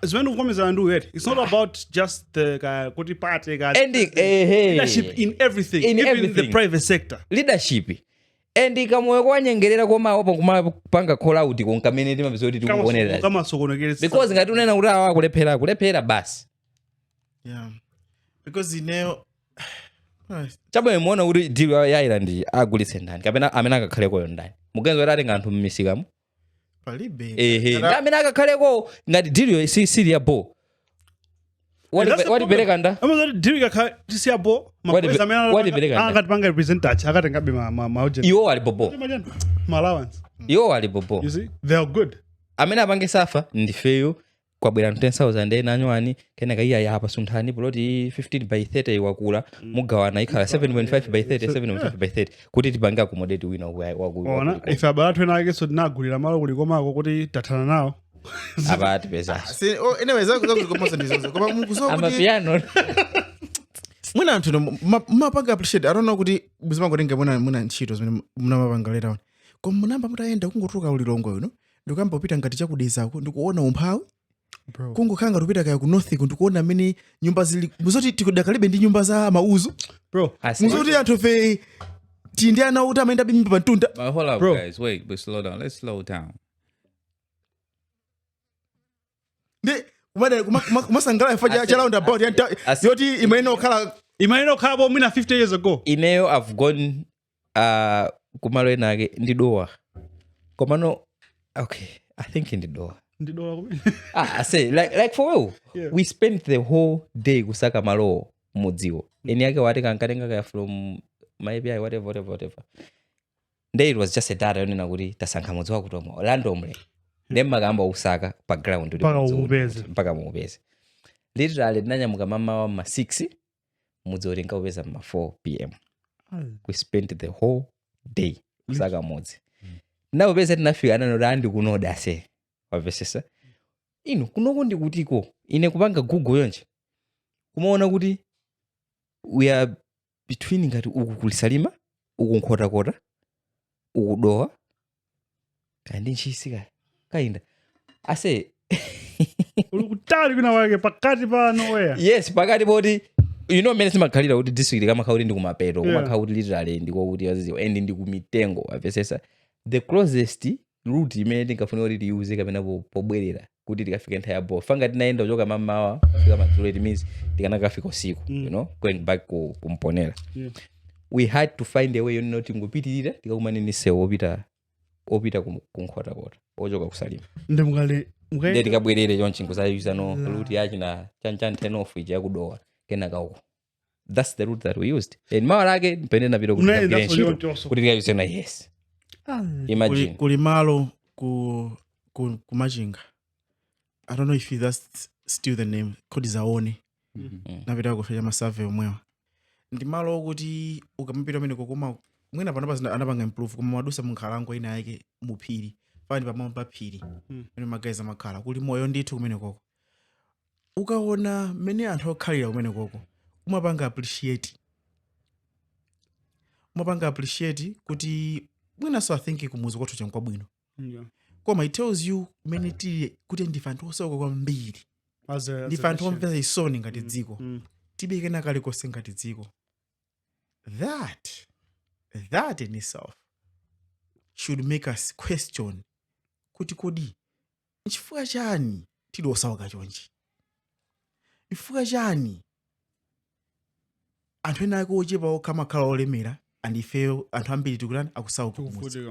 Zvenu kukomeza ndu yet. It's not about just the kuti party leadership in everything, even in the private sector. Leadership. And kamwe kwanyengerera koma opo kumapanga call out konkamene mabizoti tikuonera. Kama sokonekere. Because ngati unena kuti awa kulephera basi. Yeah. Because ineo Chabo muona kuti deal ya Island agulitse ndani. Kapena amene akakhale koyo ndani. Mugenzo rati nganthu mmisikamu. Palibe. Amene akakhaleko ngati deal siri yabo. What bereka nda? Amazati deal yakha tisiyabo. What bereka nda? Akati panga represent touch akatenga be mauje. Iwo ali bobo. Allowance. Iwo ali bobo. You see? They are good. Amene apange safa ndifeyo kwabwera 10,000 ena anywani kena kaiya ya hapa sunthani ploti 15 by 30 wakula mugawana ikhala 7.5 by 30 7.5 by 30 kuti tipange accommodate wina ona if abathu ena ake so dinagulira malo kulikomako kuti tathana nawo abati pesa anyway zakulikomasa ndizo koma mukusowa kuti amapiano mwina anthu mapanga appreciate I don't know kuti buzima ngotenga muna ntchito zimene munamapanga later on koma munamba mutaenda kungotoka ulilongo ino ndikamba upita ngati chakudezako ndikuona umphawi kungo kanga tupita kaya ku north ndikuona mini nyumba zili muzoti tikudakalibe ndi nyumba za mauzo bro muzoti anthu fe tindi ana uta amaenda bimba pantunda Hold up guys, wait, but slow down. Let's slow down. de kumasangala ifaja cha round about yoti imaino khala bo mina 50 years ago ineyo I've gone kumalo enake ndidowa komano okay I think ndidowa I say like for real yeah. We spent the whole day kusaka malo mudziwo eni yake wati kankatenga kaya from maybe whatever then it was just a data yonena kuti tasankha mudzi wakutomo randomly then makamba usaka pa ground mpaka muupeze literally tinanyamuka mama wa ma 6 mudzi oti nkaupeza ma 4 p.m. We spent the whole day kusaka mudzi now upeza tinafika ananoti andi kunoda se wapesesa ino kunoko ndikutiko ine kupanga Google yonje kumaona kuti we are between ngati uku kulisalima uku nkhotakota uku dowa kandi nchisika kainda ase ulukutali kuna wake pakati pa nowhere yes pakati poti you know mene simakhalira kuti district kama khauti ndi kumapeto kumakhauti literally ndiko kuti yazizo and ndi kumitengo wapesesa the closest route imene tingafuna kuti tiuze kapena pobwerera kuti tikafika nthawi bo fanga tinaenda kuchoka mamawa kufika madzulo it means tikanakafika usiku you know going back kumponera we had to find a way you know tingopitirira tikakumaneni sewo opita kunkhota ochoka kusalima ndimukale ndi tikabwerere chonchi kusayuza no route yachi na chanchan tenof ija yakudowa kenaka uko that's the route that we used and mawa lake mpene napita kuti tikayuze na yes imagine kuli malo ku Machinga I don't know if that's still the name kodi zaone napita kufanya masurvey omwewa ndi malo okuti ukamapita umeneko koma mwina panopa anapanga improve koma madusa munkhalango ina yake muphiri pani pamwamba pa phiri mene magazi amakhala kuli moyo ndithu kumenekoko ukaona mene anthu okhalira kumenekoko umapanga appreciate kuti mwinaso I think kumuzi kwathu chankwabwino koma it tells you mene tili kuti ndife anthu osauka kwambiri ndife anthu omvera isoni ngati dziko tibe kena kalikonse ngati dziko that in itself should make us question kuti kodi chifukwa chani tili osauka chonchi chifukwa chani anthu ena ake ochepa okhamakhala olemera andifeyo anthu ambiri tikulani akusauka kumuzi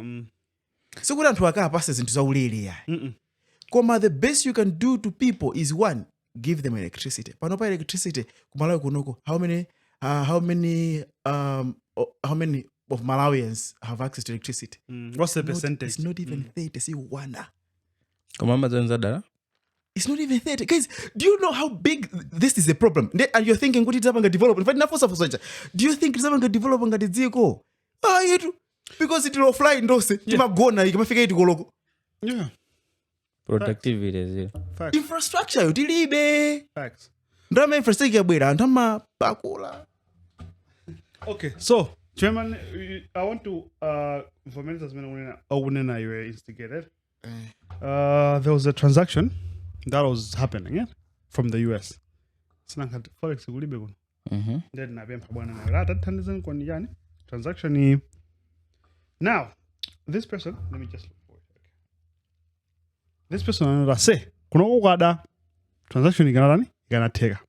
sikuti anthu akapase zinthu zaulere yayi koma the best you can do to people is one, give them electricity. Panopa electricity kumalawi kunoko how many of Malawians have access to electricity? What's the percentage? It's not even 30. See, one. It's not even 30. Guys, do you know how big this is a problem? And you're thinking, what is happening to develop? Do you think it's happening to develop on the Ziko? Because it will fly in those. Yeah. Productivity. Facts. Infrastructure, you deliver. Facts. Drama infrastructure, bakula. Okay, so, Chairman, I want to information as when you were instigated. There was a transaction that was happening, yeah, from the US. Forex transaction. Now, this person, let me just look for it. Okay. This person say, kuno transaction igana tega.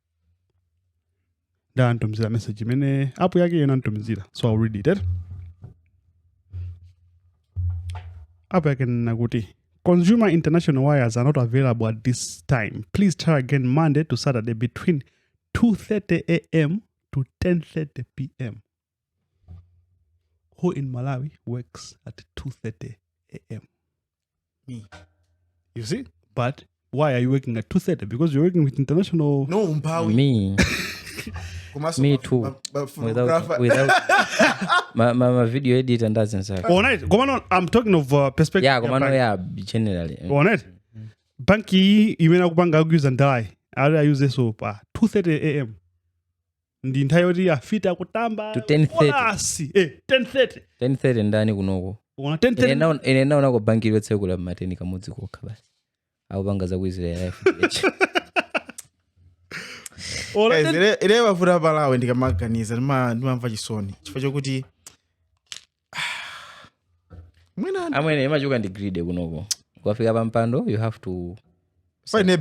Da antumzira message mene apu yake yena antumzira. So I'll read it. Apu yake naguti. Consumer international wires are not available at this time. Please try again Monday to Saturday between 2:30 a.m. to 10:30 p.m. Who in Malawi works at 2:30 a.m.? Me. You see? But why are you working at 2:30? Because you're working with international... No, Mpawi. Me. Me too. Without my video editor doesn't say. All right. Come on. I'm talking of perspective. Yeah, come on. Yeah, generally. All right. Banki, you mean I use and die. I use this so 2:30 a.m. The entirety ya fita kutamba to 10:30. 10:30. 10:30 ndani kunoko. 10:30. Ine naona ko banki yotsekula mateni kamudzi kokha basi. Abo bangaza kuizira life. Ine wafuta Malawi ndikamaganiza ndimamva chisoni. Chifukwa chokuti amwene imachuka ndi greed kunoko. Ukafika pampando you have to ine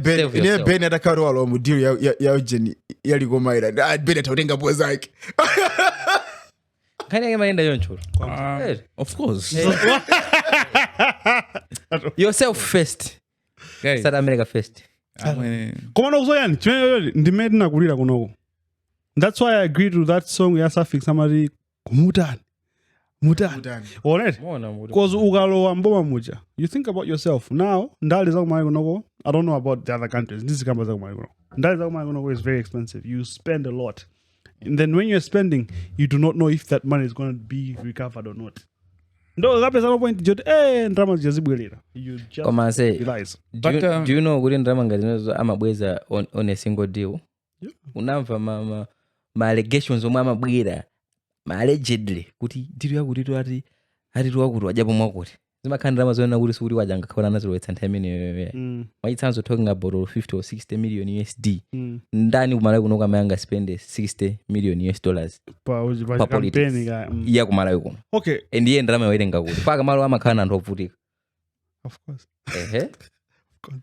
ben atakaro walo mudiri ya ujeni ya Likoma ila ben atautenga poa zake. Kani maenda yoncho. Of course. Yourself first. Guys. South America first. Komana uzoyani ndimedi nakulira kunoko. That's why I agreed to that song ya Safik somebody kumutani. All right. Because ugalo mboma muja. You think about yourself. Now, ndali za kumari kunoko. I don't know about the other countries. This is kamba za kumari kunoko. Ndali za kumari kunoko is very expensive. You spend a lot. And then when you're spending, you do not know if that money is going to be recovered or not. No, that is another point. Ndrama jazibwelera. You just realize. Do you know kuti ndrama ngati amabweza on a single deal? Yeah. Unamva ma allegations omwe amabwera. Ma allegedly kuti deal yakuti to ati tuwakuti wajapo mwakuti. Zimakhandira zona kuti sikuti wajanga khona nazo wetsa ntime. My chance of talking about 50 or 60 million USD. Ndani kumalawi kuno kamayanga spend 60 million US dollars. Pa campaign ya kumalawi kuno. Okay. And the ndrama waitenga kuti. Paka malo amakhala anthu ovutika. Of course. Of course.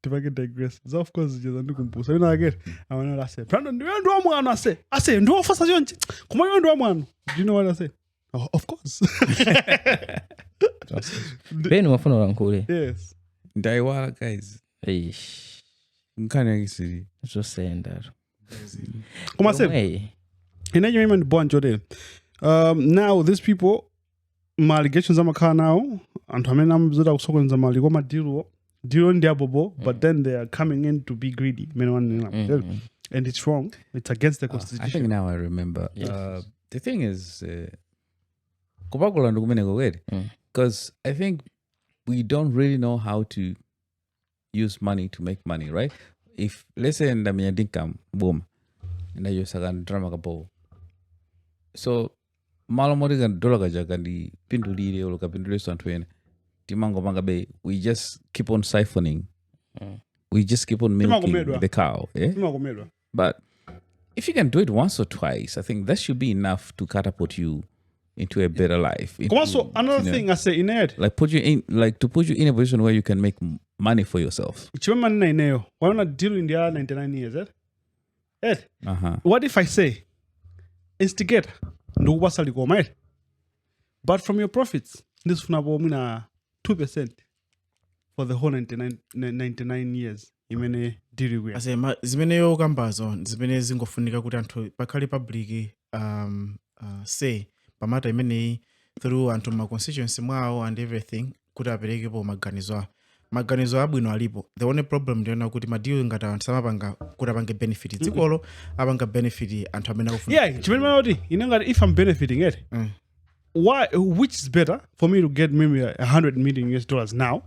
Tivake digress. So of course je zandikumbusa. You know again. I want to say. Brandon, ndo mwana ase. Ndo ofasa yonchi. Kuma ndo mwana. Do you know what I say? Oh, of course. Ben wafuna wankule. Yes. Ndaiwala guys. Eish. Nkani yakisiri. So saying that. Kuma say. Inenye mimi ndibwanjo de. Now these people my allegations amakhala now anthu amene amazota kusokoneza mali koma deal ndiabobo but then they are coming in to be greedy. and it's wrong. It's against the I constitution. think now I remember. Yes. The thing is, because I think we don't really know how to use money to make money, right? If let's say in the income, boom, and you sagan drama kapo. So malamori gan dola kajaga di pinduli or kapinduli santwen. Timango mangabe, we just keep on siphoning. We just keep on milking the cow. Yeah? But if you can do it once or twice, I think that should be enough to catapult you into a better life. Also, another thing I say in Ed, like to put you in a position where you can make money for yourself. Why not deal in the other 99 years, Ed? What if I say, instigate, no wasali goma, Ed? But from your profits, this funabomina 2% for the whole 99 years. Imene diri we. Ase zimene yo kambazo, zimene zingofunika kuti anthu pakhali public say pamata imene through anthu ma constituency mwawo and everything kuti aperekepo maganizo abwino alipo. The only problem ndiona kuti madiyo ngata anthu samapanga kuti apange benefit dzikolo apanga benefit anthu amene akufuna. Yeah, chimene mawoti inengati if I'm benefiting it. Which is better for me to get maybe $100 million now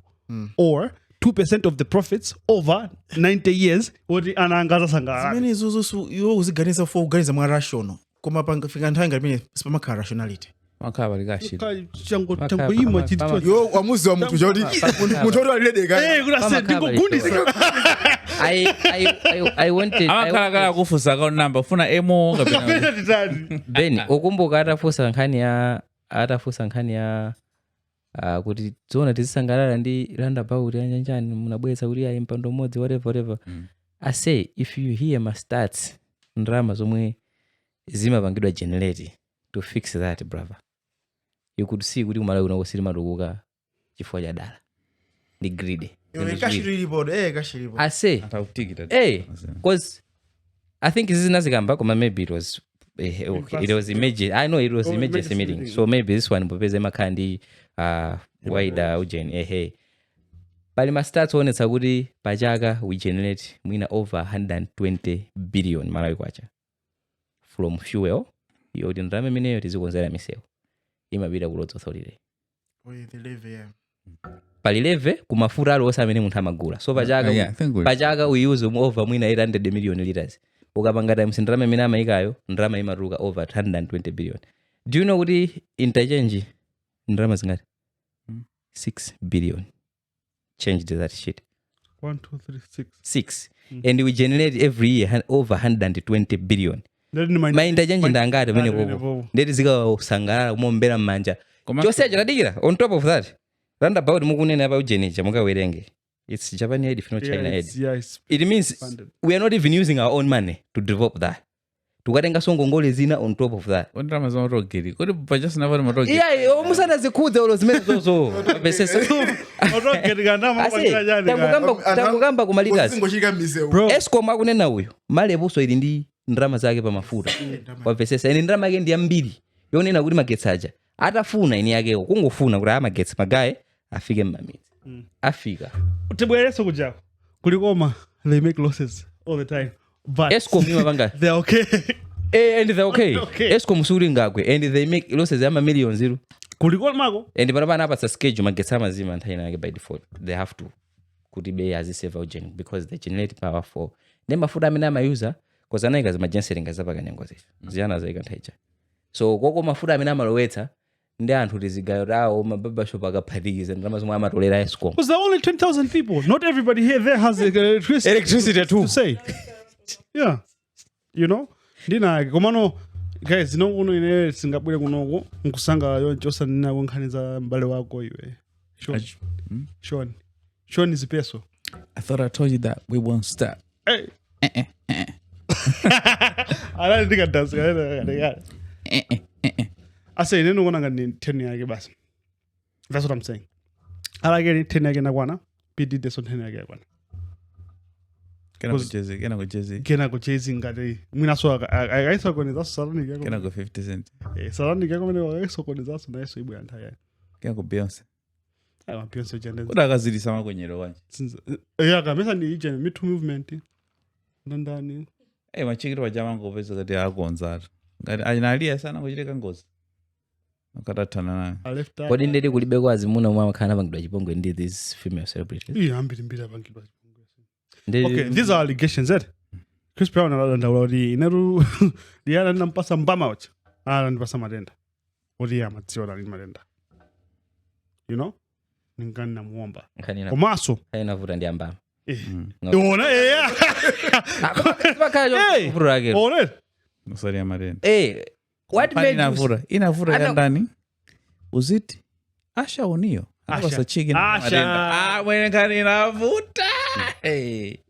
or 2% of the profits over 90 years? Oti anangaza sangara. Zimene izuzu iwo uziganiza for uganiza mwa rational. Koma panga fika nthawi ngati mene sipamaka rationality. Makaba likashira. Chango ima chitito. Yo wamuzi wa mtu jodi. Mtu ori alide gani. Kuna se ndingo gundisa. I wanted kala kufusa account number funa emo ngapena. Ben ukumbuka atafusa nkhani ya kuti zona tizisangalala ndi roundabout yanjanjani munabweza kuti ayi mpando modzi whatever. I say if you hear my stats ndrama zomwe zimapangidwa generate to fix that brother, you could see kuti Malawi unakosiri matukuka chifukwa cha dala ndi greedy. I say because I think this is nazikamba koma maybe it was emergency. I know it was emergency meeting, so maybe this one popeze makhandi wider ujeni pali ma stats onetsa kuti pachaka we generate mwina over 120 billion Malawi kwacha from fuel yoti ndrama imeneyo tizikonzera misewu imapita kulodza authority pali leve kumafuta aliwonse amene munthu amagula. So pachaka we use over mwina 800 million liters. Ukapanga times ndrama imene amayikayo ndrama imatuluka over 120 billion. Do you know kuti interchange ndrama zingati 6 billion changed that shit. 1 2 3 6 and we generate every year over 120 billion. My interchange ndangati pamene popo ndeti zikasangalala kumombera mmanja chose chadikira. On top of that roundabout mukunena apa ujeneja mukawerenge it's Japan aid, if not China aid. It means funded. We are not even using our own money to develop that. Tukatenga songongole zina on top of that. Ndrama za rogeri kodi pachasi navali marogeri. Yeah, omusana zikudza olo zimene zozo besesa rogeri ngandama takugamba kumalikazi Eskom akunena uyo malebuso ili ndi ndrama zake pa mafuta wapesesa ene ndrama yake ndi ambiri yonena kuti magetsi aja atafuna ini yakewo kungofuna kuti amagetsi magaye afike mmamidzi afika tibwereso kujako kulikoma they make losses all the time but Eskom imapanga they're okay. And they're okay. Eskom suri ngakwe and they make losses ama millions zero kulikoma mako and panapana apa sa schedule magetsi amazima nthayina yake by default they have to kuti be as a save gen because they generate power for them mafuta amene amayuza because anaika zimagensery ngazapakanya ngozi ziyana zaika nthaicha. So koko mafuta amene amalowetsa ndi anthu tizigayo tawo mababa shop akaphatikiza ndrama zomwe amatolera Eskom. Because there are only 10,000 people. Not everybody here there has electricity too. To say. Yeah. You know? Ndina komano guys uno ine singabwere kunoko nkusanga yonjosa nina kunkhaniza mbale wako iwe. Sean is peso. I thought I told you that we won't stop. Hey. I don't think it does. I say neno kona ngani 10 yake basi. That's what I'm saying. I like it 10 yake na kwana. PD deso 10 yake kwana. Kena kuchezi ngati mwina so akaisa kone zaso salani yake. Kena go 50 cent. Salani yake mene wakaisa kone zaso na yeso ibu yantaya. Kena go Beyonce. Ayo Beyonce jende. Oda kazidi sama kwenyero wanje. Yeah, kamesa ni ije me too movement. Ndandani. machikiro wajama ngopeza kuti akonza ngati analia sana kuchiteka ngozi akatatana naye kodi ndedi kulibe kwazi muna mwa makhala pangidwa chipongwe ndi these female celebrities ambiri apangidwa chipongwe. Okay, these are allegations that Chris Brown already ineru diana nampasa mbama wacha ndipasa matenda odi ya matsiona ni matenda, you know, ningani namuomba komaso ainavuta ndi ambama ona ona musali matenda what made inavura ya ndani uziti asha unio Asha chicken mwene kani inavuta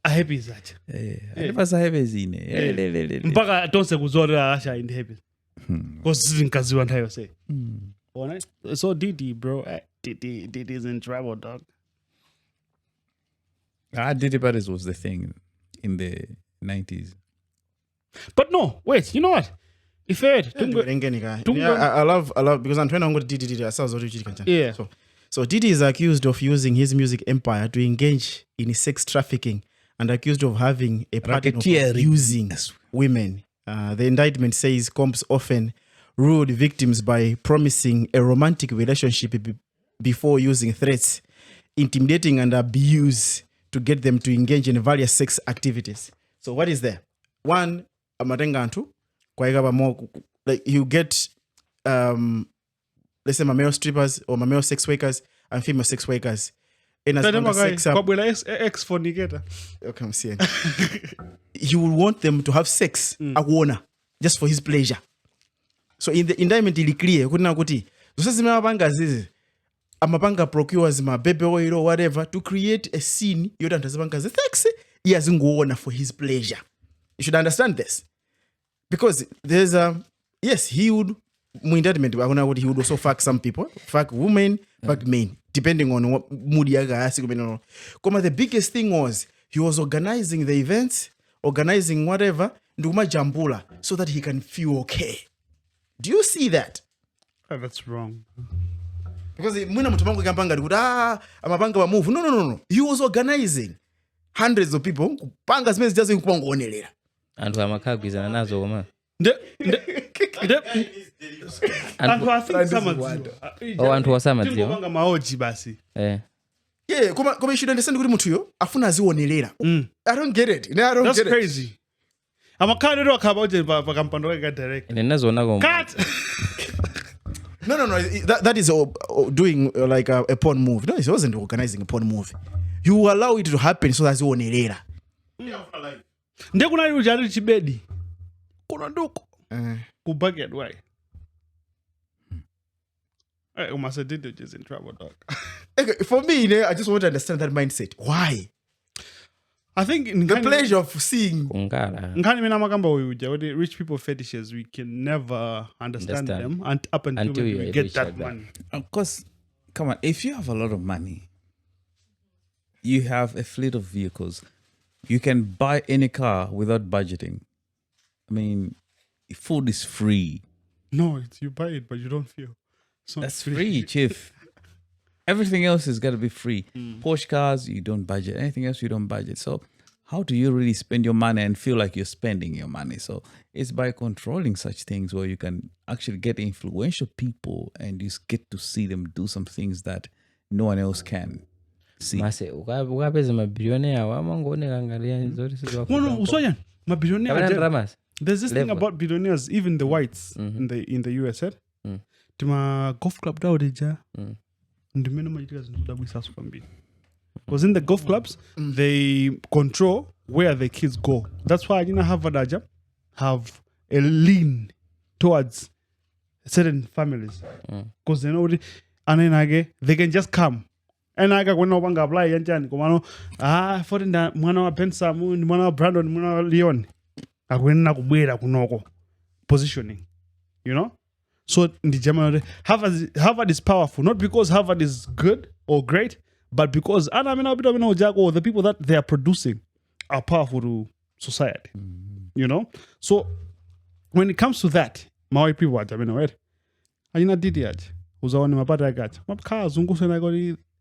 happy zacha alipasa happy zine mpaka tonse kuzora Asha in happy because nkazi wa ntayo say ona so Diddy bro Diddy is in trouble dog. Diddy parties was the thing in the 90s. But no, wait, you know what? If it, I love because I'm trying to go to Diddy. I saw yeah. So Diddy is accused of using his music empire to engage in sex trafficking and accused of having a pattern of using women. The indictment says Combs often ruled victims by promising a romantic relationship before using threats, intimidating and abuse to get them to engage in various sex activities. So what is there? One, amatengantu kwa more like you get let's say male strippers or male sex workers and female sex workers in a sex ex fornicator. Okay, I'm saying you will want them to have sex akuona just for his pleasure. So in the indictment ili clear kuna kuti zosazima mapanga zizi amapanga procures ma baby oil or whatever to create a scene yoda antazipanga sexy yazingoona for his pleasure. You should understand this. Because there's yes, he would indictment he would also fuck some people, fuck women, fuck men, depending on what mood yaga. Come the biggest thing was he was organizing the events, organizing whatever, nduma jambula, so that he can feel okay. Do you see that? Oh, that's wrong. Because muna mtumango kampanga ndikuti amapanga move. No. He was organizing hundreds of people. Panga smith just kuongelera. Antu amakagwizana nazo koma. Antu wasamadziwa. Panga maoji basi. Yeah, kuma you should understand kuti muthu yo afuna azionelera. I don't get it. That's crazy. Amakadero akabaje pa kampando ka direct. Nenazona koma. Cut. No. That is doing like a porn movie. No, he wasn't organizing a porn movie. You allow it to happen so that's onelera. Ndekuna ujari chibedi. Kuna nduko. Kubucket why? Umasa Diddy is in trouble, dog. Okay, for me, I just want to understand that mindset. Why? I think the pleasure of seeing rich people fetishes, we can never understand them until we get that money. Of course, come on, if you have a lot of money, you have a fleet of vehicles, you can buy any car without budgeting. I mean, food is free. No, you buy it, but you don't feel. So that's free, chief. Everything else has got to be free. Porsche cars, you don't budget. Anything else, you don't budget. So how do you really spend your money and feel like you're spending your money? So it's by controlling such things where you can actually get influential people and you get to see them do some things that no one else can see. Mase, ukapeza mabillionaire wamangooneka ngalia zote sizo. No, usoya. Mabillionaire. There's this thing about billionaires, even the whites in the US, eh? Tima golf club dawo deja. Because in the golf clubs, they control where the kids go. That's why Harvard have a lean towards certain families. Because they know they can just come. And I got one of apply yanjani komano for the mwana wa Bensam, mwana wa Brandon, mwana wa Leon. Agwena kubwera kunoko positioning. You know? So in the German, Harvard is powerful, not because Harvard is good or great, but because the people that they are producing are powerful to society. You know? So when it comes to that, Maui people are right? Ayina Diddy uzaone mapata gacha. Mapaka zunguso na got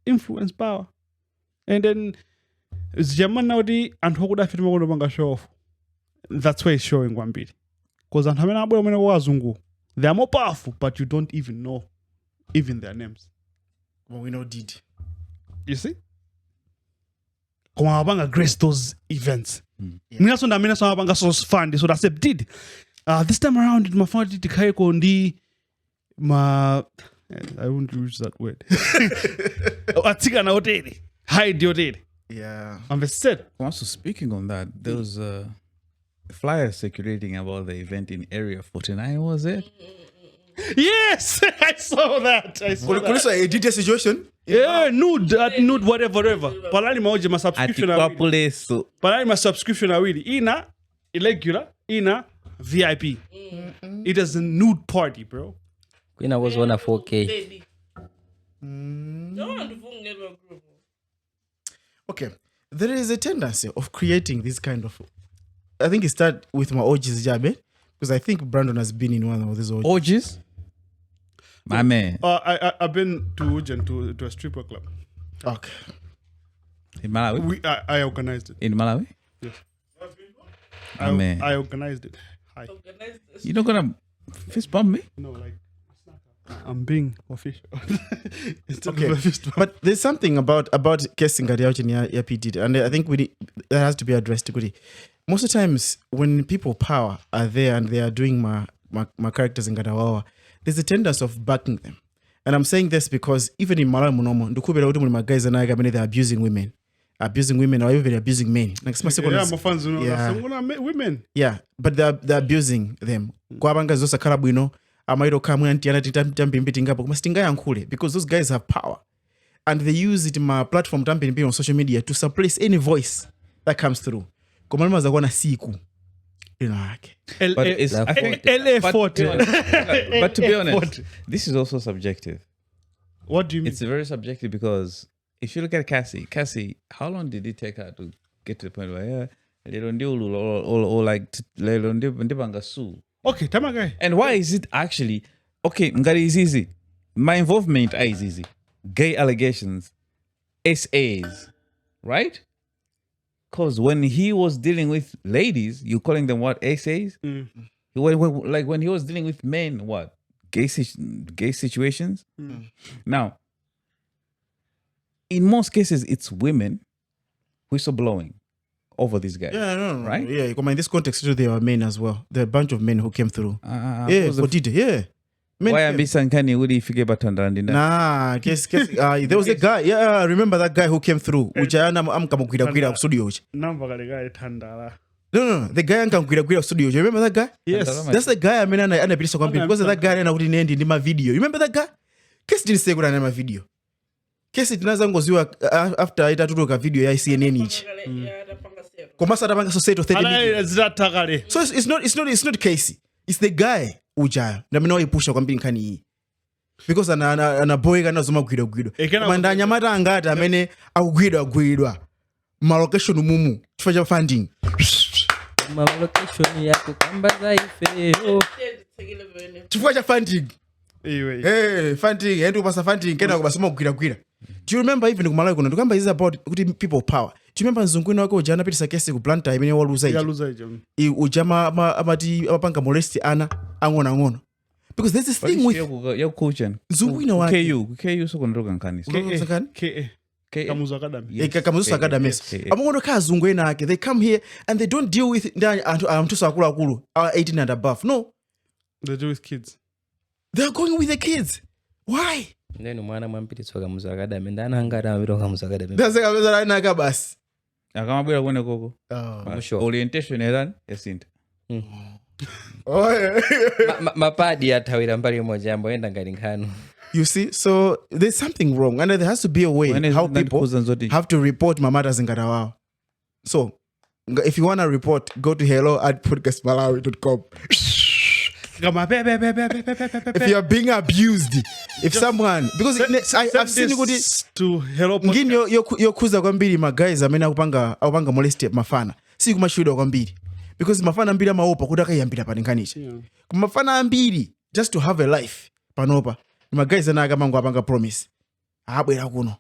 influence power. And then it's German nowadays and how could I fit more banga show off? that's why it's showing kwambiri. Because anthu amene abwera umene wazungu, they are more powerful, but you don't even know even their names. Well, we know Diddy. You see? Koma abanga grace those events. Yeah. Mina so ndamene so abanga so fund so that's it did. This time around my phone did kaiko ndi I won't use that word. Atika na hotel. Hide hotel. Yeah. And they said, Also speaking on that, there was a flyer circulating about the event in Area 49, was it? yes, I saw that. Police a Diddy situation. Yeah, nude, whatever. Palani maoje ma subscription awili. Palani ma subscription awili. Ina irregular, ina VIP. It is a nude party, bro. Queen was on a 4K. Okay, there is a tendency of creating this kind of. I think it started with my orgies, Jabe, because I think Brandon has been in one of these orgies. Orgies? My man. I've been to Ujen to a stripper club. Okay. In Malawi? I organized it. In Malawi? Yes. Man. I organized it. Hi. You're not gonna fist bump me? No, like I'm being official. Okay, but there's something about casting out in your PD, and I think that has to be addressed. Most of the times when people power are there and they are doing my characters in Gadawawa, there's a tendency of backing them. And I'm saying this because even in Malawi munomo, ndukubera kuti my guys and I they're abusing women or even abusing men. Like women. Yeah, but they're abusing them. Kwa banga zosa karabwino amairo kamwe antiana tambi ngapo kuma stinga yankhule because those guys have power and they use it my platform tambi on social media to suppress any voice that comes through. Koma maza kuona siku. But it's but to be honest, this is also subjective. What do you mean? It's very subjective because if you look at Cassie, how long did it take her to get to the point where or like okay, Tamagai. And why is it actually okay? Ngari is easy. My involvement is easy. Gay allegations, SA's, right? Because when he was dealing with ladies, you calling them what, SA's? When he was dealing with men, what, gay situations? Now, in most cases, it's women whistleblowing over these guys. Yeah, no, right? Yeah, in this context, there were men as well. There are a bunch of men who came through. For Diddy, yeah. Why am I saying would he forget about Tandandina? Nah, there was a guy. Yeah, I remember that guy who came through. Which I am kamukwira studio. No, the guy kamukwira studio. You remember that guy? Yes. That's the guy I mean and a piece of company because that guy na would end in my video. You remember that guy? Case didn't say good in my video. Case it nazangoziwa after itatutoka video ya CNN each. Komasa tabanga society 30 so it's not Casey. It's the guy ujayo. Ndamina waipusha kwambiri nkani hii. Because ana boy kana zoma gwidwa. Manda nyamata angata amene akugwidwa. Ma location mumu. Chifukwa funding. Ma location yako kamba zaife. Chifukwa funding. Hey, funding. Endu pasa funding kena kubasoma gwidwa. Do you remember even kumalawi kuna ndikamba is about people power. Do you remember nzungwini wako ujana pitisa kesi ku planta imene waluza ije? Ujama amati apanga molesti ana angona. Because there's this thing with nzungwini wako. KU so kondoka nkani. Kamuzu Academy. Kamuzu Academy. Amongo ka zungwini ake. They come here and they don't deal with amtusa akulu 18 and above. No. They deal with kids. They're going with the kids. Why? Neno mwana mwampititswa Kamuzu Academy ndana angata amiro Kamuzu Academy. Ndase kabeza naka basi. Akamabwera kwene koko. Orientation era yasinta. Mapadi atawira mbali moja ambo enda ngati nkhano. You see, so there's something wrong and there has to be a way how people have to report mamatas in Gadawawa. So, if you want to report, go to hello@podcastmalawi.com. If you are being abused, if someone because I've seen to help ngini yo kuza kwambiri ma guys amene akupanga molest mafana si kumashuhuda kwambiri because mafana ambiri amaopa kuti akayambira paninkanisha kumafana ambiri just to have a life panopa ma guys ana akamango apanga promise abwera kuno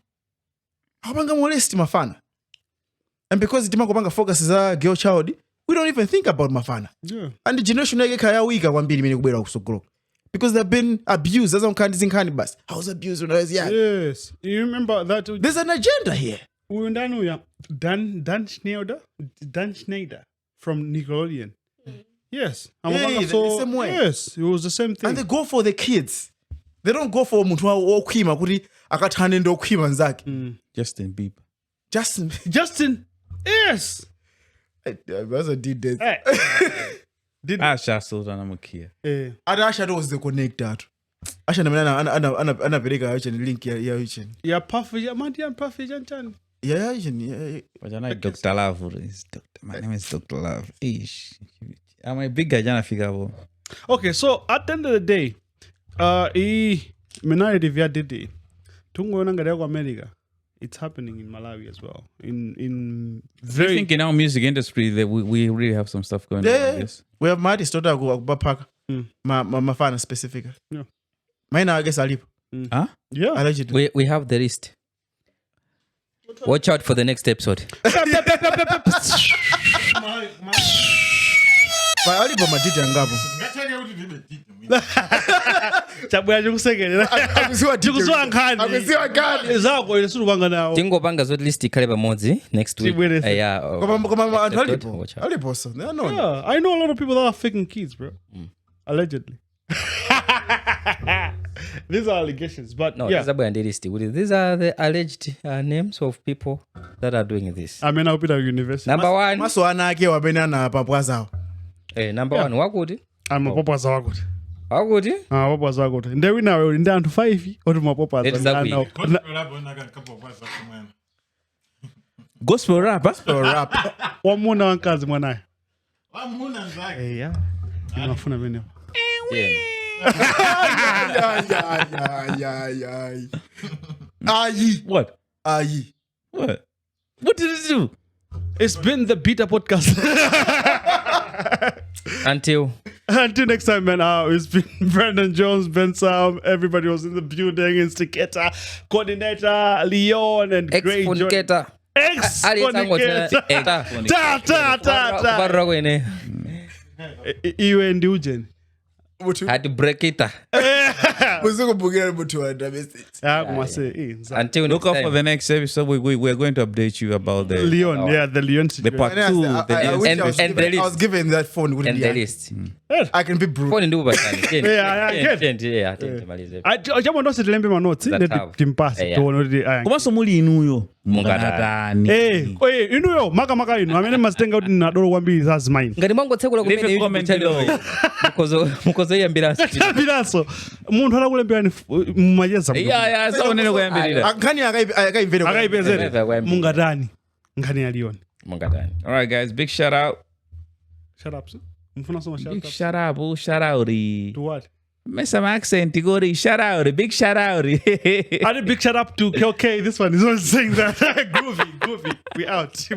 akupanga molest mafana and because timakupanga focus za girl child we don't even think about mafana. Yeah. And the generation yake kaya wika kwambiri mene kubwera kusogolo. Because they've been abused. That's on bus. I was abused when I was young. Yes. You remember that? There's an agenda here. Dan Schneider from Nickelodeon. Yes. Yeah, the same way. Yes, it was the same thing. And they go for the kids. They don't go for muntu wokhwima kuti akathane ndo khwima nzake. Justin Bieber. Justin. Yes. That's a did this. Did Asha Sultan Amakia. Asha was the connector. Asha namana anapereka yacheni link ya yacheni. Yeah, Puffy, Mandian Puffy Jantan. Yeah, yacheni. But I like Dr. Love. My name is Dr. Love. Ish. I'm a big guy, jana figure. Okay, so at the end of the day, minority via Diddy. Tungo nangare America. It's happening in Malawi as well. In very. I think in our music industry that we really have some stuff going on. Yes. We have Marty Stotter go back. My fan specific. Yeah. Mine I guess Alip. Huh? Yeah. Allegedly. We have the list. Watch out for the next episode. But Alip madidi angapo. Chabuya kusekelela. Akusiwa nkani. Akusiwa nkani. Zako ile suru banga nawo. Tingo banga zoti list ikhale pamodzi next week. Yeah, Alipo so. No. Yeah, I know a lot of people that are faking kids, bro. Allegedly. These are allegations, but no, yeah. These are the alleged names of people that are doing this. I mean, I'll be at university. Number one. Maso anake wabena na papwa zao. Number one, wakuti? I'm a papa zawakuti. Wakuti? Papa zawakuti. And then we now we're down to 5. Or to my papa. Gospel rapper? Gospel rap. One more now kazi mwanae. Yeah. Unafuna mimi. What? What did it do? It's been the Beta Podcast. Until next time, man. It's been Brandon Jones, Bensam. Everybody was in the building. Instigator, coordinator, Leon, and Great Ex-fornicator. Ex-fornicator. Ta. Iwe ndi ujeni. Had to break it. Until Look out for the next episode. We're going to update you about the Leon. The Leon the part 2. I was given that phone. And the list. I can be brutal. Phone nduba sana. Jambo ndo sitilembe manotsi timpasi tuone Komanso muli inuyo mungatani. Inuyo maka inu amene mazitenga kuti nadolo kwambiri zazimine. Ngati mangotsekula kumene mukozo yambiraso. Yambiraso. Munthu anakulembera mumacheza. Yeah, saonene kuyambirira. Akhani akaimvera. Akaipezera. Mungatani. Nkhani ya Leon. Mungatani. All right, guys. Big shout out. Shut up, sir. Big shout out. To what? Miss some accent. Tigori. Shout out. Big shout out. And a big shout out to Okeke. This one is not saying that. Groovy. We out.